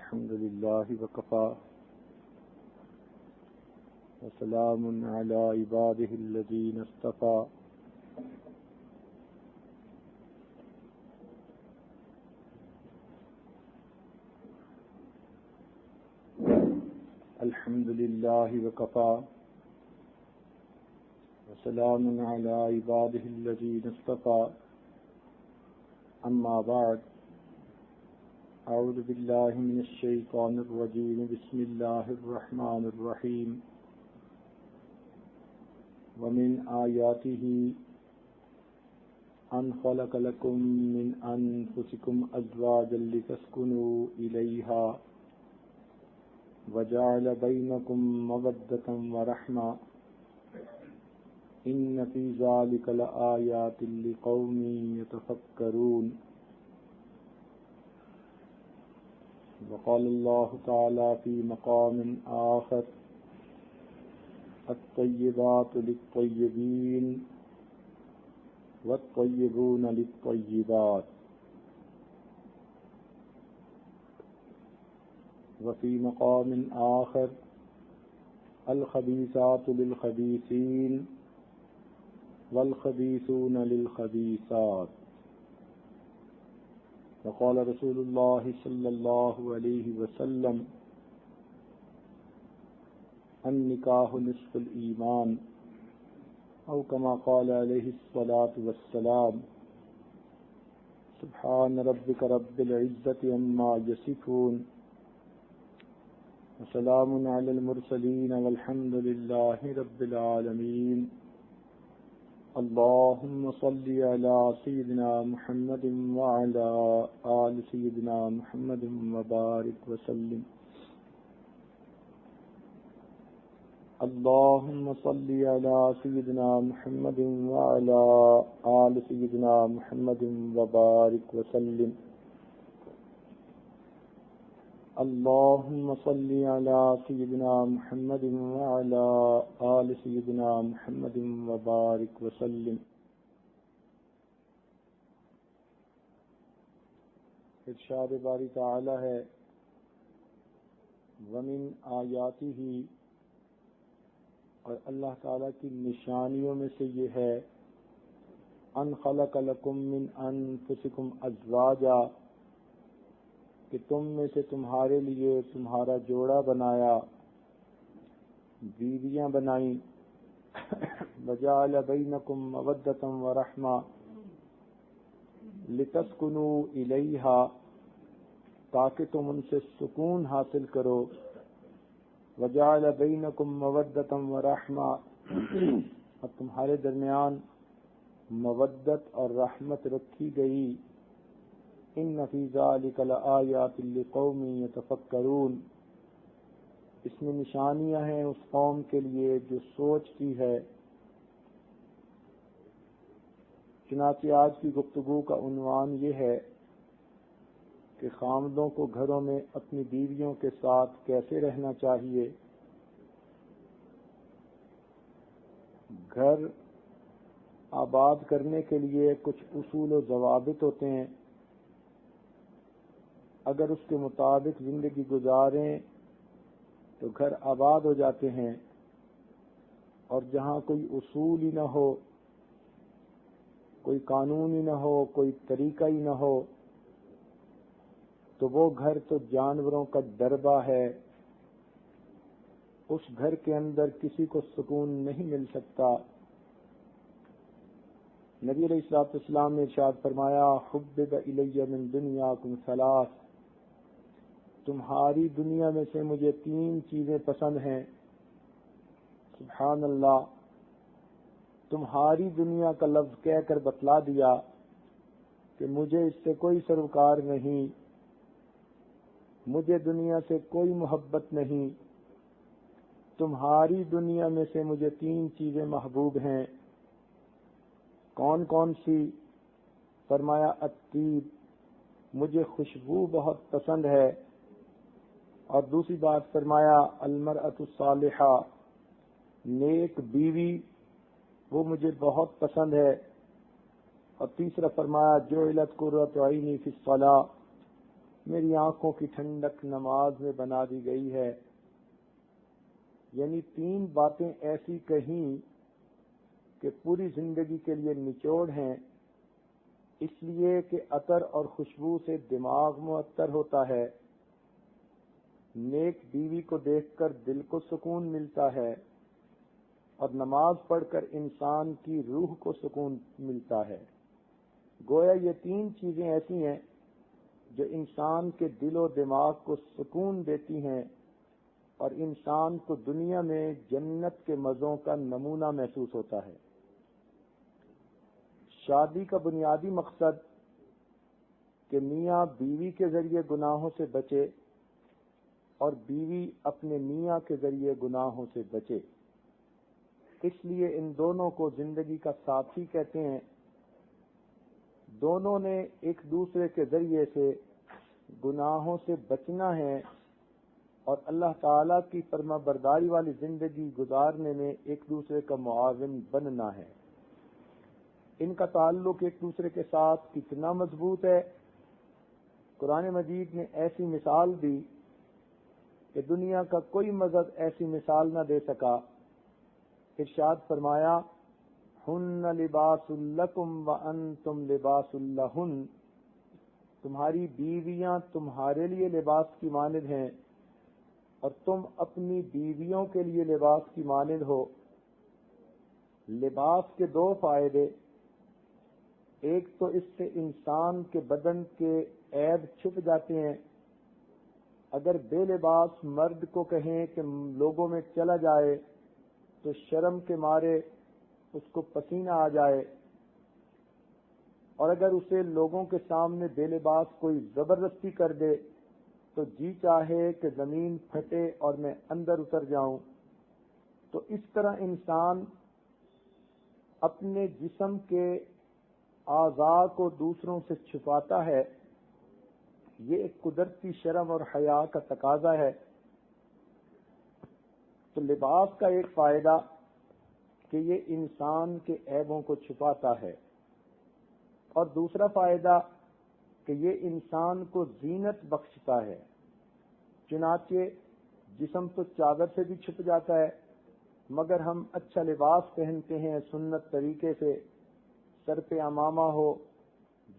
الحمد لله وكفى وسلام على عباده الذين اصطفى الحمد لله وكفى وسلام على عباده الذين اصطفى أما بعد أعوذ بالله من الشيطان الرجيم بسم الله الرحمن الرحيم ومن آياته أن خلق لكم من أنفسكم أزواجا لتسكنوا إليها وجعل بينكم مودة ورحمة إن في ذلك لآيات لقوم يتفكرون وقال الله تعالى في مقام آخر الطيبات للطيبين والطيبون للطيبات وفي مقام آخر الخبيثات للخبيثين والخبيثون للخبيثات وقال رسول الله صلى الله عليه وسلم النكاح نصف الإيمان أو كما قال عليه الصلاة والسلام سبحان ربك رب العزة عما يصفون وسلام على المرسلين والحمد لله رب العالمين اللهم صل على سيدنا محمد وعلى آل سيدنا محمد وبارك وسلم اللهم صل على سيدنا محمد وعلى آل سيدنا محمد وبارك وسلم اللهم صل على سيدنا محمد وعلى آل سيدنا محمد وبارك وسلم ارشاد باری تعالی ہے ومن آیاتہ اور اللہ تعالیٰ کی نشانیوں میں سے یہ ہے ان خلق لکم من انفسکم ازواجا کہ تم میں سے تمہارے لیے تمہارا جوڑا بنایا بیویاں بنائیں وجعل بینکم مودۃ ورحمہ لتسکنوا الیہا تاکہ تم ان سے سکون حاصل کرو وجعل بینکم مودۃ ورحمہ اور تمہارے درمیان مودت اور رحمت رکھی گئی ان فی ذلک لآیات لقوم یتفکرون اس میں نشانیاں ہیں اس قوم کے لیے جو سوچتی ہے چنانچہ آج کی گفتگو کا عنوان یہ ہے کہ خامدوں کو گھروں میں اپنی بیویوں کے ساتھ کیسے رہنا چاہیے گھر آباد کرنے کے لیے کچھ اصول و ضوابط ہوتے ہیں اگر اس کے مطابق زندگی گزاریں تو گھر آباد ہو جاتے ہیں اور جہاں کوئی اصول ہی نہ ہو کوئی قانون ہی نہ ہو کوئی طریقہ ہی نہ ہو تو وہ گھر تو جانوروں کا ڈربہ ہے اس گھر کے اندر کسی کو سکون نہیں مل سکتا نبی علیہ الصلوۃ والسلام نے ارشاد فرمایا حبب الی من دنیاکم ثلاث تمہاری دنیا میں سے مجھے 3 چیزیں پسند ہیں سبحان اللہ تمہاری دنیا کا لفظ کہہ کر بتلا دیا کہ مجھے اس سے کوئی سروکار نہیں مجھے دنیا سے کوئی محبت نہیں تمہاری دنیا میں سے مجھے 3 چیزیں محبوب ہیں کون کون سی فرمایا الطیب مجھے خوشبو بہت پسند ہے اور دوسری بات فرمایا المرأۃ الصالحہ نیک بیوی وہ مجھے بہت پسند ہے اور تیسرا فرمایا جعلت قرۃ عینی فی الصلاۃ میری آنکھوں کی ٹھنڈک نماز میں بنا دی گئی ہے. یعنی 3 باتیں ایسی کہیں کہ پوری زندگی کے لیے نچوڑ ہیں. اس لیے کہ عطر اور خوشبو سے دماغ معطر ہوتا ہے، نیک بیوی کو دیکھ کر دل کو سکون ملتا ہے، اور نماز پڑھ کر انسان کی روح کو سکون ملتا ہے. گویا یہ 3 چیزیں ایسی ہیں جو انسان کے دل و دماغ کو سکون دیتی ہیں اور انسان کو دنیا میں جنت کے مزوں کا نمونہ محسوس ہوتا ہے. شادی کا بنیادی مقصد کہ میاں بیوی کے ذریعے گناہوں سے بچے اور بیوی اپنے میاں کے ذریعے گناہوں سے بچے. اس لیے ان دونوں کو زندگی کا ساتھی کہتے ہیں. دونوں نے ایک دوسرے کے ذریعے سے گناہوں سے بچنا ہے اور اللہ تعالی کی فرما برداری والی زندگی گزارنے میں ایک دوسرے کا معاون بننا ہے. ان کا تعلق ایک دوسرے کے ساتھ کتنا مضبوط ہے، قرآن مجید نے ایسی مثال دی کہ دنیا کا کوئی مذہب ایسی مثال نہ دے سکا. ارشاد فرمایا ہن لباس لکم وانتم لباس لہن، تمہاری بیویاں تمہارے لیے لباس کی مانند ہیں اور تم اپنی بیویوں کے لیے لباس کی مانند ہو. لباس کے 2 فائدے، ایک تو اس سے انسان کے بدن کے عیب چھپ جاتے ہیں. اگر بے لباس مرد کو کہیں کہ لوگوں میں چلا جائے تو شرم کے مارے اس کو پسینہ آ جائے، اور اگر اسے لوگوں کے سامنے بے لباس کوئی زبردستی کر دے تو جی چاہے کہ زمین پھٹے اور میں اندر اتر جاؤں. تو اس طرح انسان اپنے جسم کے اعضاء کو دوسروں سے چھپاتا ہے. یہ ایک قدرتی شرم اور حیا کا تقاضا ہے. تو لباس کا ایک فائدہ کہ یہ انسان کے عیبوں کو چھپاتا ہے، اور دوسرا فائدہ کہ یہ انسان کو زینت بخشتا ہے. چنانچہ جسم تو چادر سے بھی چھپ جاتا ہے، مگر ہم اچھا لباس پہنتے ہیں سنت طریقے سے. سر پہ امامہ ہو،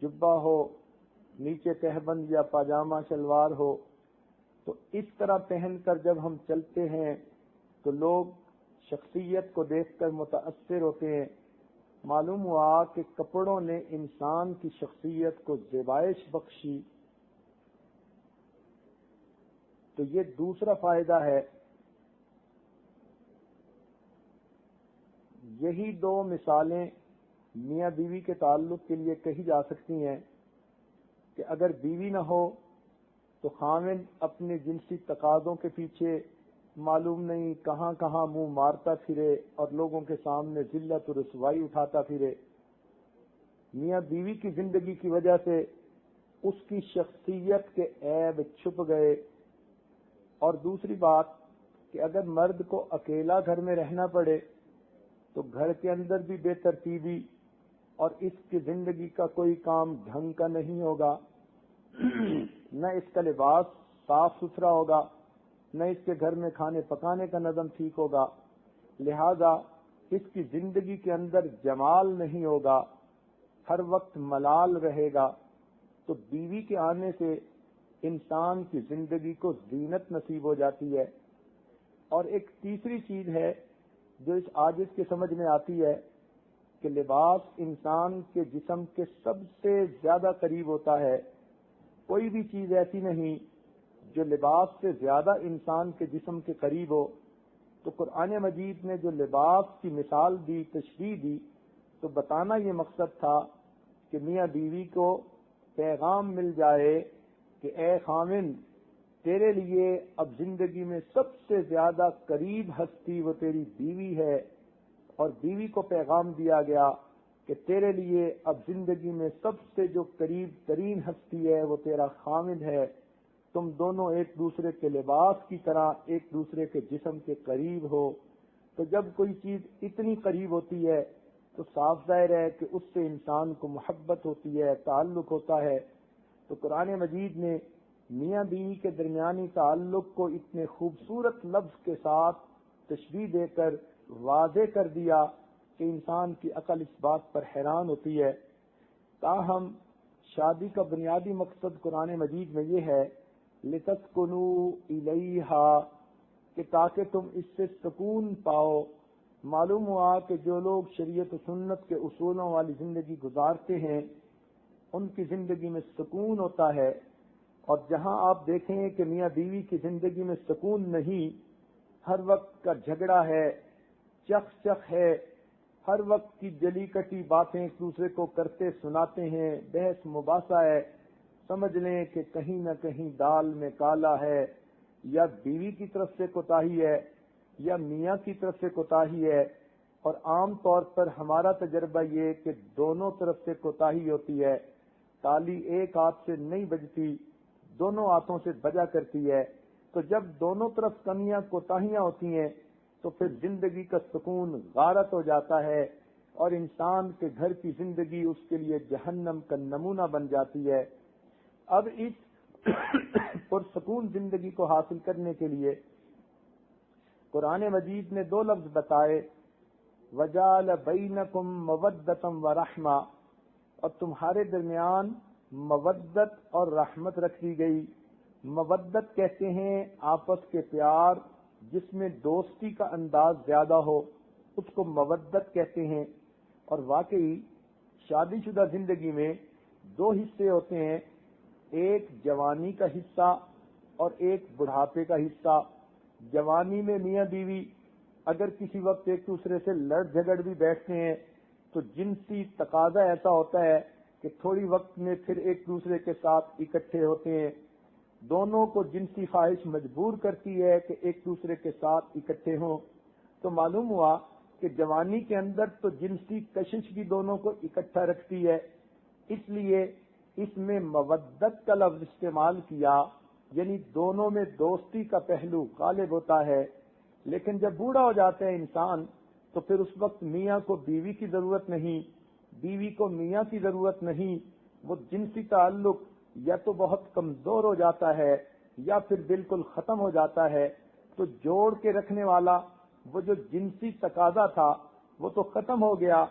جبہ ہو، نیچے تہبند یا پاجامہ شلوار ہو، تو اس طرح پہن کر جب ہم چلتے ہیں تو لوگ شخصیت کو دیکھ کر متاثر ہوتے ہیں. معلوم ہوا کہ کپڑوں نے انسان کی شخصیت کو زیبائش بخشی. تو یہ دوسرا فائدہ ہے. یہی 2 مثالیں میاں بیوی کے تعلق کے لیے کہی جا سکتی ہیں کہ اگر بیوی نہ ہو تو خاوند اپنے جنسی تقاضوں کے پیچھے معلوم نہیں کہاں کہاں منہ مارتا پھرے اور لوگوں کے سامنے ذلت و رسوائی اٹھاتا پھرے. میاں بیوی کی زندگی کی وجہ سے اس کی شخصیت کے عیب چھپ گئے. اور دوسری بات کہ اگر مرد کو اکیلا گھر میں رہنا پڑے تو گھر کے اندر بھی بے ترتیبی اور اس کی زندگی کا کوئی کام ڈھنگ کا نہیں ہوگا. نہ اس کا لباس صاف ستھرا ہوگا، نہ اس کے گھر میں کھانے پکانے کا نظم ٹھیک ہوگا. لہذا اس کی زندگی کے اندر جمال نہیں ہوگا، ہر وقت ملال رہے گا. تو بیوی کے آنے سے انسان کی زندگی کو زینت نصیب ہو جاتی ہے. اور ایک تیسری چیز ہے جو اس عاجز کے سمجھ میں آتی ہے کہ لباس انسان کے جسم کے سب سے زیادہ قریب ہوتا ہے. کوئی بھی چیز ایسی نہیں جو لباس سے زیادہ انسان کے جسم کے قریب ہو. تو قرآن مجید نے جو لباس کی مثال دی، تشریح دی، تو بتانا یہ مقصد تھا کہ میاں بیوی کو پیغام مل جائے کہ اے خاوند، تیرے لیے اب زندگی میں سب سے زیادہ قریب ہستی وہ تیری بیوی ہے. اور بیوی کو پیغام دیا گیا کہ تیرے لیے اب زندگی میں سب سے جو قریب ترین ہستی ہے وہ تیرا خاوند ہے. تم دونوں ایک دوسرے کے لباس کی طرح ایک دوسرے کے جسم کے قریب ہو. تو جب کوئی چیز اتنی قریب ہوتی ہے تو صاف ظاہر ہے کہ اس سے انسان کو محبت ہوتی ہے، تعلق ہوتا ہے. تو قرآن مجید نے میاں بیوی کے درمیانی تعلق کو اتنے خوبصورت لفظ کے ساتھ تشبیہ دے کر واضح کر دیا کہ انسان کی عقل اس بات پر حیران ہوتی ہے۔ تاہم شادی کا بنیادی مقصد قرآن مجید میں یہ ہے لِتَسْكُنُوا إِلَيْهَا کہ تاکہ تم اس سے سکون پاؤ۔ معلوم ہوا کہ جو لوگ شریعت و سنت کے اصولوں والی زندگی گزارتے ہیں ان کی زندگی میں سکون ہوتا ہے، اور جہاں آپ دیکھیں کہ میاں بیوی کی زندگی میں سکون نہیں، ہر وقت کا جھگڑا ہے، چخ ہے، ہر وقت کی جلی کٹی باتیں ایک دوسرے کو کرتے سناتے ہیں، بحث مباحثہ ہے، سمجھ لیں کہ کہیں نہ کہیں دال میں کالا ہے، یا بیوی کی طرف سے کوتاہی ہے یا میاں کی طرف سے کوتاہی ہے۔ اور عام طور پر ہمارا تجربہ یہ کہ دونوں طرف سے کوتاہی ہوتی ہے، تالی ایک ہاتھ سے نہیں بجتی، دونوں ہاتھوں سے بجا کرتی ہے۔ تو جب دونوں طرف کمیاں کوتاہیاں ہوتی ہیں تو پھر زندگی کا سکون غارت ہو جاتا ہے، اور انسان کے گھر کی زندگی اس کے لیے جہنم کا نمونہ بن جاتی ہے۔ اب اس پرسکون زندگی کو حاصل کرنے کے لیے قرآن مجید نے دو لفظ بتائے، وَجَعَلَ بَيْنَكُمْ مَوَدَّةً وَرَحْمَةً، اور تمہارے درمیان مودت اور رحمت رکھ دی گئی۔ مودت کہتے ہیں آپس کے پیار، جس میں دوستی کا انداز زیادہ ہو، اس کو مودت کہتے ہیں۔ اور واقعی شادی شدہ زندگی میں دو حصے ہوتے ہیں، ایک جوانی کا حصہ اور ایک بڑھاپے کا حصہ۔ جوانی میں میاں بیوی اگر کسی وقت ایک دوسرے سے لڑ جھگڑ بھی بیٹھتے ہیں تو جنسی تقاضا ایسا ہوتا ہے کہ تھوڑی وقت میں پھر ایک دوسرے کے ساتھ اکٹھے ہوتے ہیں، دونوں کو جنسی خواہش مجبور کرتی ہے کہ ایک دوسرے کے ساتھ اکٹھے ہوں۔ تو معلوم ہوا کہ جوانی کے اندر تو جنسی کشش بھی دونوں کو اکٹھا رکھتی ہے، اس لیے اس میں مودت کا لفظ استعمال کیا، یعنی دونوں میں دوستی کا پہلو غالب ہوتا ہے۔ لیکن جب بوڑھا ہو جاتا ہے انسان تو پھر اس وقت میاں کو بیوی کی ضرورت نہیں، بیوی کو میاں کی ضرورت نہیں، وہ جنسی تعلق یا تو بہت کمزور ہو جاتا ہے یا پھر بالکل ختم ہو جاتا ہے۔ تو جوڑ کے رکھنے والا وہ جو جنسی تقاضا تھا وہ تو ختم ہو گیا۔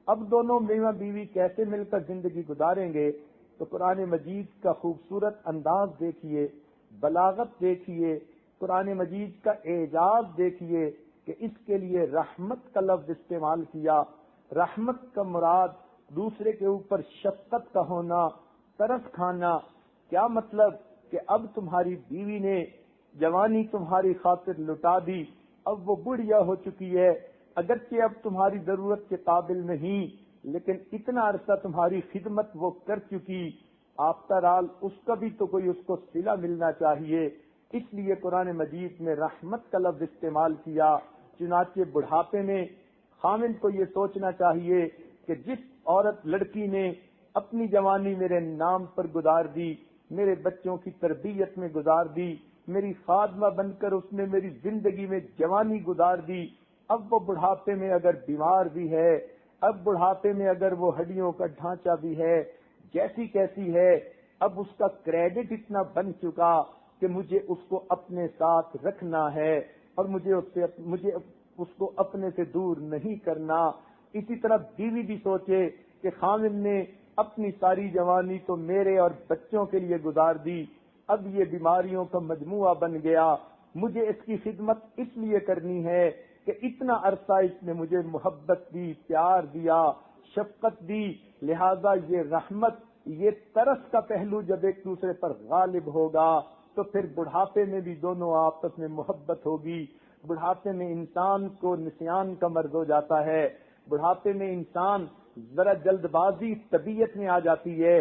اب دونوں میاں بیوی کیسے مل کر زندگی گزاریں گے؟ تو قرآن مجید کا خوبصورت انداز دیکھیے، بلاغت دیکھیے، قرآن مجید کا اعجاز دیکھیے کہ اس کے لیے رحمت کا لفظ استعمال کیا۔ رحمت کا مراد دوسرے کے اوپر شفقت کا ہونا، ترس کھانا۔ کیا مطلب کہ اب تمہاری بیوی نے جوانی تمہاری خاطر لٹا دی، اب وہ بڑھیا ہو چکی ہے، اگرچہ اب تمہاری ضرورت کے قابل نہیں، لیکن اتنا عرصہ تمہاری خدمت وہ کر چکی، آفتہ رال اس کا بھی تو کوئی اس کو صلہ ملنا چاہیے۔ اس لیے قرآن مجید میں رحمت کا لفظ استعمال کیا۔ چنانچہ بڑھاپے میں خامند کو یہ سوچنا چاہیے کہ جس عورت لڑکی نے اپنی جوانی میرے نام پر گزار دی، میرے بچوں کی تربیت میں گزار دی، میری خادمہ بن کر اس نے میری زندگی میں جوانی گزار دی، اب وہ بڑھاپے میں اگر بیمار بھی ہے، اب بڑھاپے میں اگر وہ ہڈیوں کا ڈھانچہ بھی ہے، جیسی کیسی ہے، اب اس کا کریڈٹ اتنا بن چکا کہ مجھے اس کو اپنے ساتھ رکھنا ہے اور مجھے اس کو اپنے سے دور نہیں کرنا۔ اسی طرح بیوی بھی سوچے کہ خامد نے اپنی ساری جوانی تو میرے اور بچوں کے لیے گزار دی، اب یہ بیماریوں کا مجموعہ بن گیا، مجھے اس کی خدمت اس لیے کرنی ہے کہ اتنا عرصہ اس نے مجھے محبت دی، پیار دیا، شفقت دی، لہذا یہ رحمت، یہ ترس کا پہلو جب ایک دوسرے پر غالب ہوگا تو پھر بڑھاپے میں بھی دونوں آپس میں محبت ہوگی۔ بڑھاپے میں انسان کو نسیان کا مرض ہو جاتا ہے، بڑھاپے میں انسان ذرا جلد بازی طبیعت میں آ جاتی ہے،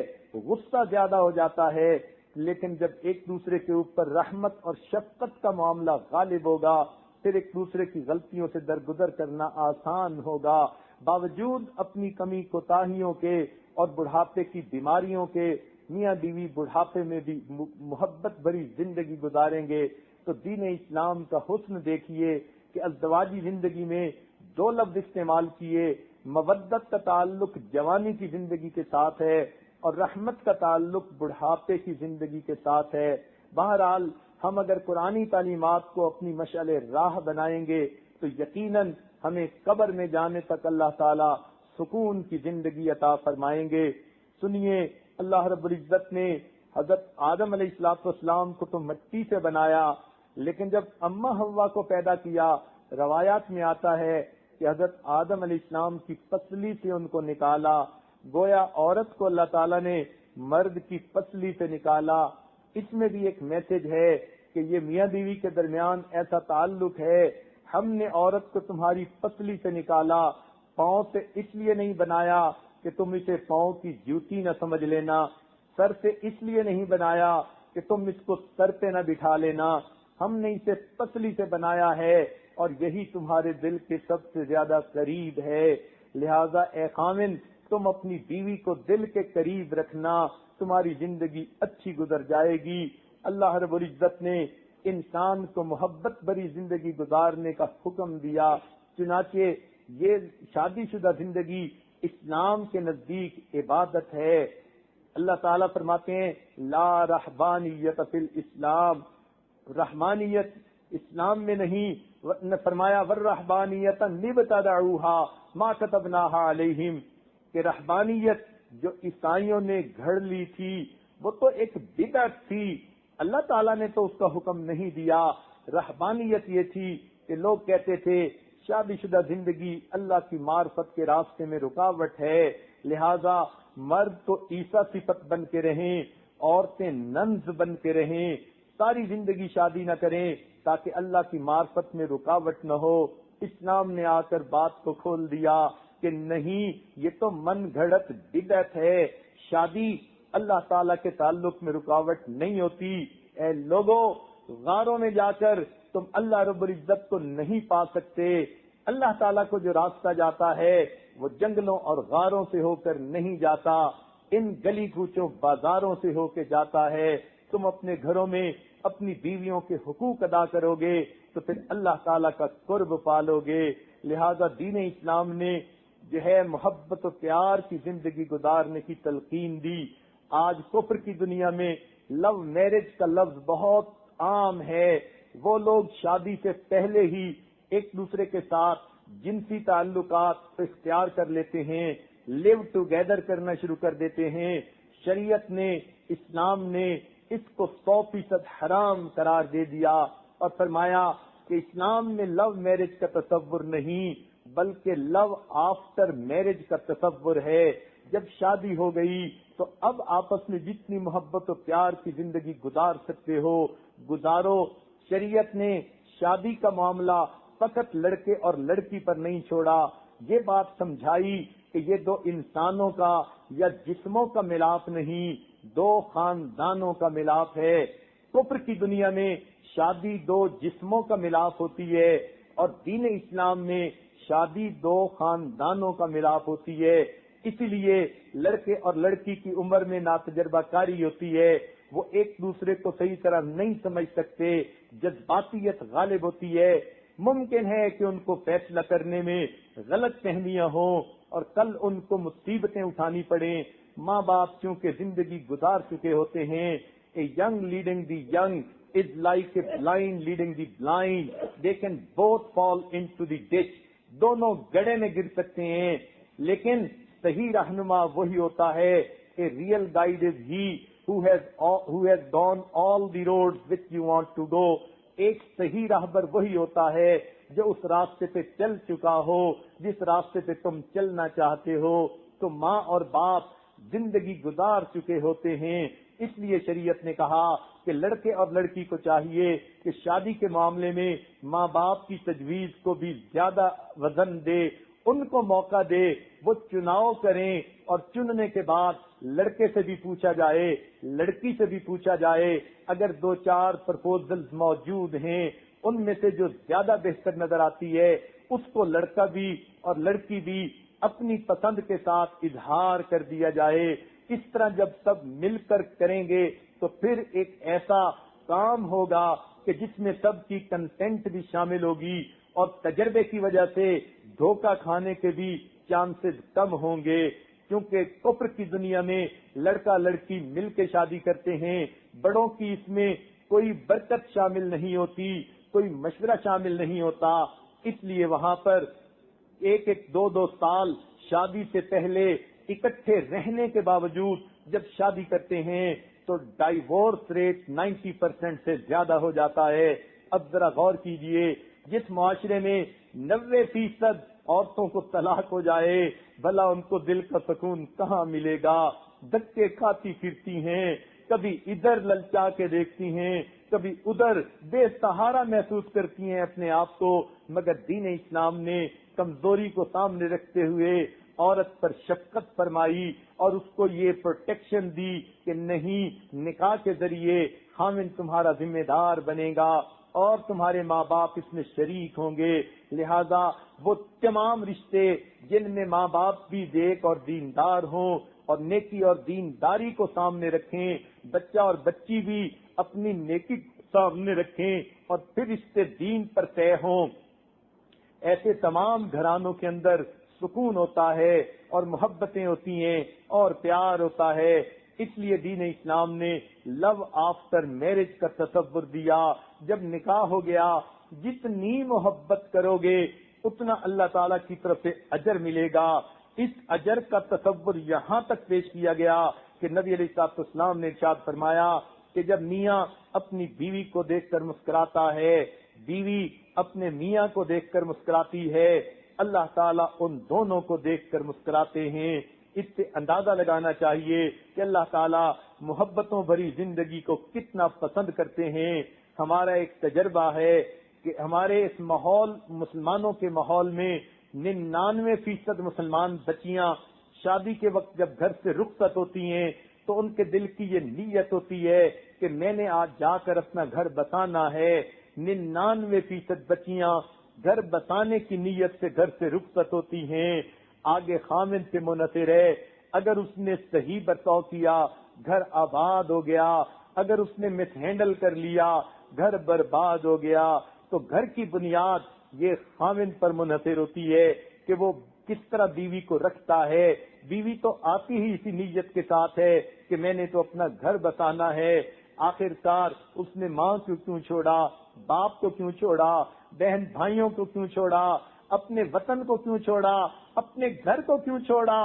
غصہ زیادہ ہو جاتا ہے، لیکن جب ایک دوسرے کے اوپر رحمت اور شفقت کا معاملہ غالب ہوگا پھر ایک دوسرے کی غلطیوں سے درگزر کرنا آسان ہوگا۔ باوجود اپنی کمی کوتاہیوں کے اور بڑھاپے کی بیماریوں کے میاں بیوی بڑھاپے میں بھی محبت بھری زندگی گزاریں گے۔ تو دین اسلام کا حسن دیکھیے کہ ازدواجی زندگی میں دو لفظ استعمال کیے، مودت کا تعلق جوانی کی زندگی کے ساتھ ہے، اور رحمت کا تعلق بڑھاپے کی زندگی کے ساتھ ہے۔ بہرحال ہم اگر قرآنی تعلیمات کو اپنی مشعل راہ بنائیں گے تو یقیناً ہمیں قبر میں جانے تک اللہ تعالی سکون کی زندگی عطا فرمائیں گے۔ سنیے، اللہ رب العزت نے حضرت آدم علیہ السلام کو تو مٹی سے بنایا، لیکن جب اماں حوا کو پیدا کیا، روایات میں آتا ہے کہ حضرت آدم علیہ السلام کی پسلی سے ان کو نکالا، گویا عورت کو اللہ تعالیٰ نے مرد کی پسلی سے نکالا۔ اس میں بھی ایک میسج ہے کہ یہ میاں بیوی کے درمیان ایسا تعلق ہے، ہم نے عورت کو تمہاری پسلی سے نکالا، پاؤں سے اس لیے نہیں بنایا کہ تم اسے پاؤں کی جوتی نہ سمجھ لینا، سر سے اس لیے نہیں بنایا کہ تم اس کو سر پہ نہ بٹھا لینا، ہم نے اسے پسلی سے بنایا ہے اور یہی تمہارے دل کے سب سے زیادہ قریب ہے۔ لہذا اے خامن، تم اپنی بیوی کو دل کے قریب رکھنا، تمہاری زندگی اچھی گزر جائے گی۔ اللہ رب العزت نے انسان کو محبت بری زندگی گزارنے کا حکم دیا، چنانچہ یہ شادی شدہ زندگی اسلام کے نزدیک عبادت ہے۔ اللہ تعالیٰ فرماتے ہیں لا رہبانیت فی الاسلام، رحمانیت اسلام میں نہیں، فرمایا والرہبانیت نبتدعوہا ما کتبناہا علیہم، کہ رہبانیت جو عیسائیوں نے گھڑ لی تھی وہ تو ایک بدعت تھی، اللہ تعالیٰ نے تو اس کا حکم نہیں دیا۔ رہبانیت یہ تھی کہ لوگ کہتے تھے شادی شدہ زندگی اللہ کی معرفت کے راستے میں رکاوٹ ہے، لہذا مرد تو عیسیٰ صفت بن کے رہیں، عورتیں ننز بن کے رہیں، ساری زندگی شادی نہ کریں تاکہ اللہ کی معرفت میں رکاوٹ نہ ہو۔ اسلام نے آ کر بات کو کھول دیا کہ نہیں، یہ تو من گھڑت بدعت ہے، شادی اللہ تعالیٰ کے تعلق میں رکاوٹ نہیں ہوتی۔ اے لوگوں، غاروں میں جا کر تم اللہ رب العزت کو نہیں پا سکتے، اللہ تعالیٰ کو جو راستہ جاتا ہے وہ جنگلوں اور غاروں سے ہو کر نہیں جاتا، ان گلی کوچوں بازاروں سے ہو کے جاتا ہے۔ تم اپنے گھروں میں اپنی بیویوں کے حقوق ادا کرو گے تو پھر اللہ تعالیٰ کا قرب پالو گے۔ لہذا دین اسلام نے جو ہے محبت و پیار کی زندگی گزارنے کی تلقین دی۔ آج کفر کی دنیا میں لو میرج کا لفظ بہت عام ہے، وہ لوگ شادی سے پہلے ہی ایک دوسرے کے ساتھ جنسی تعلقات اختیار کر لیتے ہیں، لیو ٹوگیدر کرنا شروع کر دیتے ہیں۔ شریعت نے، اسلام نے اس کو 100% حرام قرار دے دیا اور فرمایا کہ اسلام میں لو میرج کا تصور نہیں بلکہ لو آفٹر میرج کا تصور ہے۔ جب شادی ہو گئی تو اب آپس میں جتنی محبت و پیار کی زندگی گزار سکتے ہو گزارو۔ شریعت نے شادی کا معاملہ فقط لڑکے اور لڑکی پر نہیں چھوڑا، یہ بات سمجھائی کہ یہ دو انسانوں کا یا جسموں کا ملاپ نہیں، دو خاندانوں کا ملاپ ہے۔ کفر کی دنیا میں شادی دو جسموں کا ملاپ ہوتی ہے اور دین اسلام میں شادی دو خاندانوں کا ملاپ ہوتی ہے۔ اسی لیے لڑکے اور لڑکی کی عمر میں ناتجربہ کاری ہوتی ہے، وہ ایک دوسرے کو صحیح طرح نہیں سمجھ سکتے، جذباتیت غالب ہوتی ہے، ممکن ہے کہ ان کو فیصلہ کرنے میں غلط فہمیاں ہوں اور کل ان کو مصیبتیں اٹھانی پڑیں۔ ماں باپ چونکہ زندگی گزار چکے ہوتے ہیں، a young leading the young is like a blind leading the blind, they can both fall into the ditch، دونوں گڑھے میں گر سکتے ہیں، لیکن صحیح رہنما وہی ہوتا ہے کہ real guide is he who has gone all the roads which you want to go، ایک صحیح راہبر وہی ہوتا ہے جو اس راستے پہ چل چکا ہو جس راستے پہ تم چلنا چاہتے ہو۔ تو ماں اور باپ زندگی گزار چکے ہوتے ہیں، اس لیے شریعت نے کہا کہ لڑکے اور لڑکی کو چاہیے کہ شادی کے معاملے میں ماں باپ کی تجویز کو بھی زیادہ وزن دے، ان کو موقع دے، وہ چناؤ کریں اور چننے کے بعد لڑکے سے بھی پوچھا جائے، لڑکی سے بھی پوچھا جائے، اگر 2-4 پرپوزلز موجود ہیں ان میں سے جو زیادہ بہتر نظر آتی ہے اس کو لڑکا بھی اور لڑکی بھی اپنی پسند کے ساتھ اظہار کر دیا جائے۔ اس طرح جب سب مل کر کریں گے تو پھر ایک ایسا کام ہوگا کہ جس میں سب کی کنسنٹ بھی شامل ہوگی اور تجربے کی وجہ سے دھوکہ کھانے کے بھی چانسز کم ہوں گے۔ کیونکہ کفر کی دنیا میں لڑکا لڑکی مل کے شادی کرتے ہیں، بڑوں کی اس میں کوئی برکت شامل نہیں ہوتی، کوئی مشورہ شامل نہیں ہوتا، اس لیے وہاں پر ایک ایک دو دو سال شادی سے پہلے اکٹھے رہنے کے باوجود جب شادی کرتے ہیں تو ڈائیورس ریٹ 90% سے زیادہ ہو جاتا ہے۔ اب ذرا غور کیجئے، جس معاشرے میں 90% عورتوں کو طلاق ہو جائے، بھلا ان کو دل کا سکون کہاں ملے گا؟ دھکے کھاتی پھرتی ہیں، کبھی ادھر للچا کے دیکھتی ہیں، کبھی ادھر بے سہارا محسوس کرتی ہیں اپنے آپ کو، مگر دین اسلام نے کمزوری کو سامنے رکھتے ہوئے عورت پر شفقت فرمائی اور اس کو یہ پروٹیکشن دی کہ نہیں، نکاح کے ذریعے خاوند تمہارا ذمہ دار بنے گا اور تمہارے ماں باپ اس میں شریک ہوں گے، لہذا وہ تمام رشتے جن میں ماں باپ بھی نیک اور دیندار ہوں اور نیکی اور دینداری کو سامنے رکھیں، بچہ اور بچی بھی اپنی نیکی سامنے رکھیں اور پھر رشتے دین پر طے ہوں، ایسے تمام گھرانوں کے اندر سکون ہوتا ہے اور محبتیں ہوتی ہیں اور پیار ہوتا ہے۔ اس لیے دین اسلام نے لو آفٹر میرج کا تصور دیا۔ جب نکاح ہو گیا، جتنی محبت کرو گے اتنا اللہ تعالیٰ کی طرف سے اجر ملے گا۔ اس اجر کا تصور یہاں تک پیش کیا گیا کہ نبی علیہ الصلوۃ والسلام نے ارشاد فرمایا کہ جب میاں اپنی بیوی کو دیکھ کر مسکراتا ہے، بیوی اپنے میاں کو دیکھ کر مسکراتی ہے، اللہ تعالیٰ ان دونوں کو دیکھ کر مسکراتے ہیں۔ اس سے اندازہ لگانا چاہیے کہ اللہ تعالیٰ محبتوں بھری زندگی کو کتنا پسند کرتے ہیں۔ ہمارا ایک تجربہ ہے کہ ہمارے اس ماحول، مسلمانوں کے ماحول میں 99% مسلمان بچیاں شادی کے وقت جب گھر سے رخصت ہوتی ہیں تو ان کے دل کی یہ نیت ہوتی ہے کہ میں نے آج جا کر اپنا گھر بسانا ہے۔ 99% بچیاں گھر بسانے کی نیت سے گھر سے رخصت ہوتی ہیں، آگے خامن سے منحصر ہے۔ اگر اس نے صحیح برتاؤ کیا گھر آباد ہو گیا، اگر اس نے مس ہینڈل کر لیا گھر برباد ہو گیا۔ تو گھر کی بنیاد یہ خامن پر منحصر ہوتی ہے کہ وہ کس طرح بیوی کو رکھتا ہے۔ بیوی تو آتی ہی اسی نیت کے ساتھ ہے کہ میں نے تو اپنا گھر بسانا ہے۔ آخر کار اس نے ماں کو کیوں چھوڑا، باپ کو کیوں چھوڑا، بہن بھائیوں کو کیوں چھوڑا، اپنے وطن کو کیوں چھوڑا، اپنے گھر کو کیوں چھوڑا؟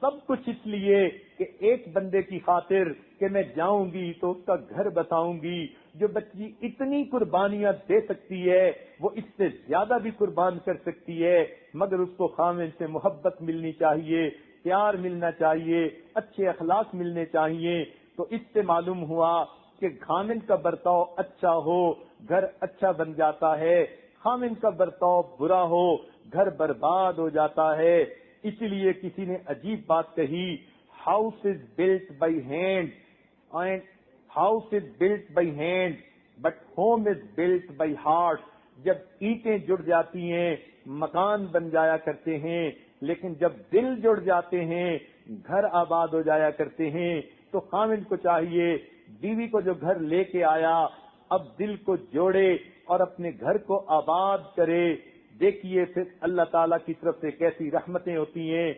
سب کچھ اس لیے کہ ایک بندے کی خاطر کہ میں جاؤں گی تو اس کا گھر بساؤں گی۔ جو بچی اتنی قربانیاں دے سکتی ہے وہ اس سے زیادہ بھی قربان کر سکتی ہے، مگر اس کو خامن سے محبت ملنی چاہیے، پیار ملنا چاہیے، اچھے اخلاق ملنے چاہیے۔ تو اس سے معلوم ہوا کہ خامن کا برتاؤ اچھا ہو گھر اچھا بن جاتا ہے، خامن کا برتاؤ برا ہو گھر برباد ہو جاتا ہے۔ اس لیے کسی نے عجیب بات کہی، house is built by hand and house is built by hand but home is built by heart. جب اینٹیں جڑ جاتی ہیں مکان بن جایا کرتے ہیں، لیکن جب دل جڑ جاتے ہیں گھر آباد ہو جایا کرتے ہیں۔ تو خامن کو چاہیے بیوی کو جو گھر لے کے آیا اب دل کو جوڑے اور اپنے گھر کو آباد کرے۔ دیکھیے پھر اللہ تعالیٰ کی طرف سے کیسی رحمتیں ہوتی ہیں۔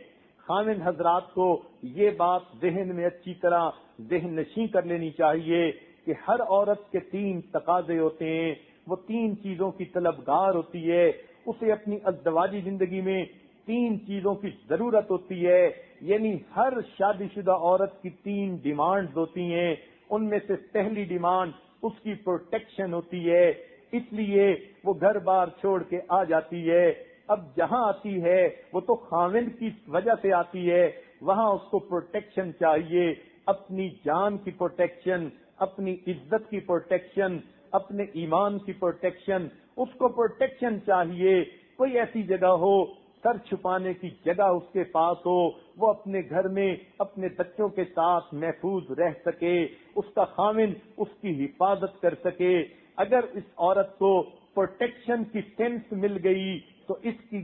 خامن حضرات کو یہ بات ذہن میں اچھی طرح ذہن نشین کر لینی چاہیے کہ ہر عورت کے 3 تقاضے ہوتے ہیں، وہ 3 چیزوں کی طلبگار ہوتی ہے۔ اسے اپنی ازدواجی زندگی میں 3 چیزوں کی ضرورت ہوتی ہے، یعنی ہر شادی شدہ عورت کی 3 ڈیمانڈز ہوتی ہیں۔ ان میں سے پہلی ڈیمانڈ اس کی پروٹیکشن ہوتی ہے، اس لیے وہ گھر بار چھوڑ کے آ جاتی ہے۔ اب جہاں آتی ہے وہ تو خاوند کی وجہ سے آتی ہے، وہاں اس کو پروٹیکشن چاہیے، اپنی جان کی پروٹیکشن، اپنی عزت کی پروٹیکشن، اپنے ایمان کی پروٹیکشن، اس کو پروٹیکشن چاہیے۔ کوئی ایسی جگہ ہو، سر چھپانے کی جگہ اس کے پاس ہو، وہ اپنے گھر میں اپنے بچوں کے ساتھ محفوظ رہ سکے، اس کا خاوند اس کی حفاظت کر سکے۔ اگر اس عورت کو پروٹیکشن کی سینس مل گئی تو اس کی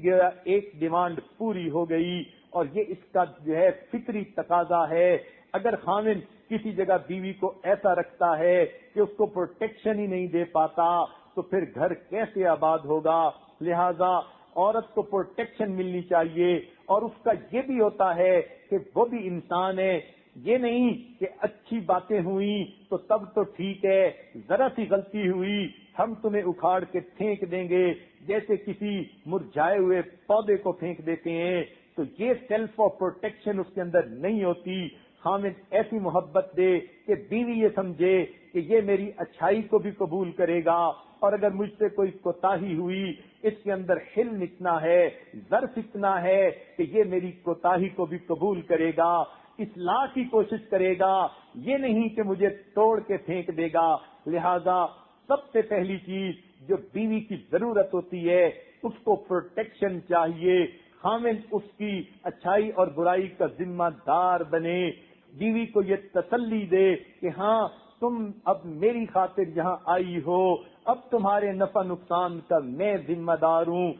ایک ڈیمانڈ پوری ہو گئی، اور یہ اس کا جو ہے فطری تقاضا ہے۔ اگر خاوند کسی جگہ بیوی کو ایسا رکھتا ہے کہ اس کو پروٹیکشن ہی نہیں دے پاتا تو پھر گھر کیسے آباد ہوگا؟ لہذا عورت کو پروٹیکشن ملنی چاہیے، اور اس کا یہ بھی ہوتا ہے کہ وہ بھی انسان ہے. یہ نہیں کہ اچھی باتیں ہوئیں تو تب تو ٹھیک ہے، ذرا سی غلطی ہوئی ہم تمہیں اکھاڑ کے پھینک دیں گے جیسے کسی مرجھائے ہوئے پودے کو پھینک دیتے ہیں. تو یہ سیلف آف پروٹیکشن اس کے اندر نہیں ہوتی. خامد ایسی محبت دے کہ بیوی یہ سمجھے کہ یہ میری اچھائی کو بھی قبول کرے گا، اور اگر مجھ سے کوئی کوتاہی ہوئی، اس کے اندر حلم اتنا ہے، ظرف اتنا ہے کہ یہ میری کوتاہی کو بھی قبول کرے گا، اصلاح کی کوشش کرے گا، یہ نہیں کہ مجھے توڑ کے پھینک دے گا. لہذا سب سے پہلی چیز جو بیوی کی ضرورت ہوتی ہے اس کو پروٹیکشن چاہیے. خامد اس کی اچھائی اور برائی کا ذمہ دار بنے، بیوی کو یہ تسلی دے کہ ہاں تم اب میری خاطر یہاں آئی ہو، اب تمہارے نفع نقصان کا میں ذمہ دار ہوں.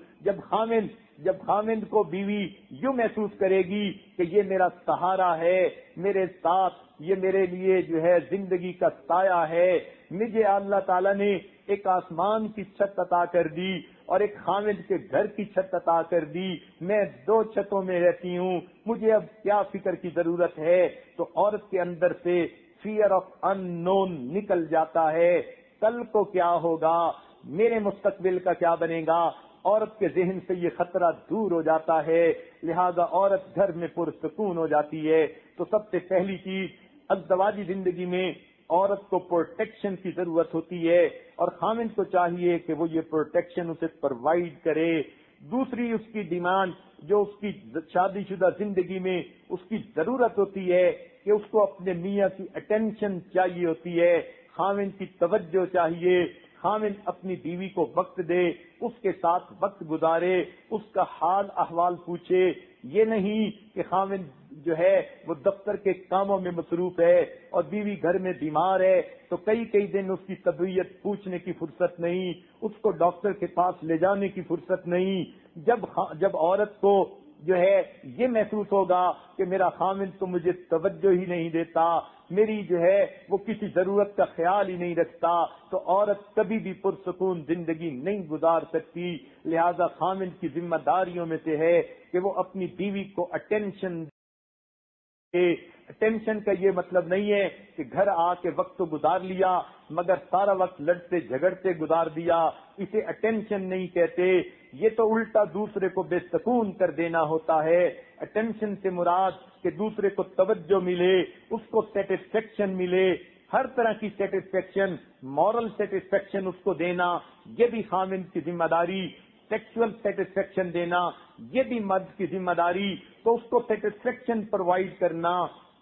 جب خامد کو بیوی یوں محسوس کرے گی کہ یہ میرا سہارا ہے، میرے ساتھ، یہ میرے لیے جو ہے زندگی کا سایہ ہے، مجھے اللہ تعالیٰ نے ایک آسمان کی چھت عطا کر دی اور ایک خامد کے گھر کی چھت عطا کر دی، میں 2 چھتوں میں رہتی ہوں، مجھے اب کیا فکر کی ضرورت ہے. تو عورت کے اندر سے فیئر آف ان نون نکل جاتا ہے. کل کو کیا ہوگا، میرے مستقبل کا کیا بنے گا، عورت کے ذہن سے یہ خطرہ دور ہو جاتا ہے. لہذا عورت گھر میں پرسکون ہو جاتی ہے. تو سب سے پہلی چیز ازدواجی زندگی میں عورت کو پروٹیکشن کی ضرورت ہوتی ہے، اور خامند کو چاہیے کہ وہ یہ پروٹیکشن اسے پرووائڈ کرے. دوسری اس کی ڈیمانڈ جو اس کی شادی شدہ زندگی میں اس کی ضرورت ہوتی ہے کہ اس کو اپنے میاں کی اٹینشن چاہیے ہوتی ہے، خامند کی توجہ چاہیے. خامند اپنی بیوی کو وقت دے، اس کے ساتھ وقت گزارے، اس کا حال احوال پوچھے. یہ نہیں کہ خامند جو ہے وہ دفتر کے کاموں میں مصروف ہے اور بیوی گھر میں بیمار ہے تو کئی دن اس کی طبیعت پوچھنے کی فرصت نہیں، اس کو ڈاکٹر کے پاس لے جانے کی فرصت نہیں. جب عورت کو جو ہے یہ محسوس ہوگا کہ میرا خامند تو مجھے توجہ ہی نہیں دیتا، میری جو ہے وہ کسی ضرورت کا خیال ہی نہیں رکھتا، تو عورت کبھی بھی پرسکون زندگی نہیں گزار سکتی. لہذا خامند کی ذمہ داریوں میں سے ہے کہ وہ اپنی بیوی کو اٹینشن دے. اٹینشن کا یہ مطلب نہیں ہے کہ گھر آ کے وقت تو گزار لیا مگر سارا وقت لڑتے جھگڑتے گزار دیا، اسے اٹینشن نہیں کہتے. یہ تو الٹا دوسرے کو بے سکون کر دینا ہوتا ہے. اٹینشن سے مراد کہ دوسرے کو توجہ ملے، اس کو سیٹسفیکشن ملے، ہر طرح کی سیٹسفیکشن، مورل سیٹسفیکشن اس کو دینا، یہ بھی خامند کی ذمہ داری. سیکسول سیٹسفیکشن دینا یہ بھی مرد کی ذمہ داری. تو اس کو سیٹسفیکشن پرووائڈ کرنا،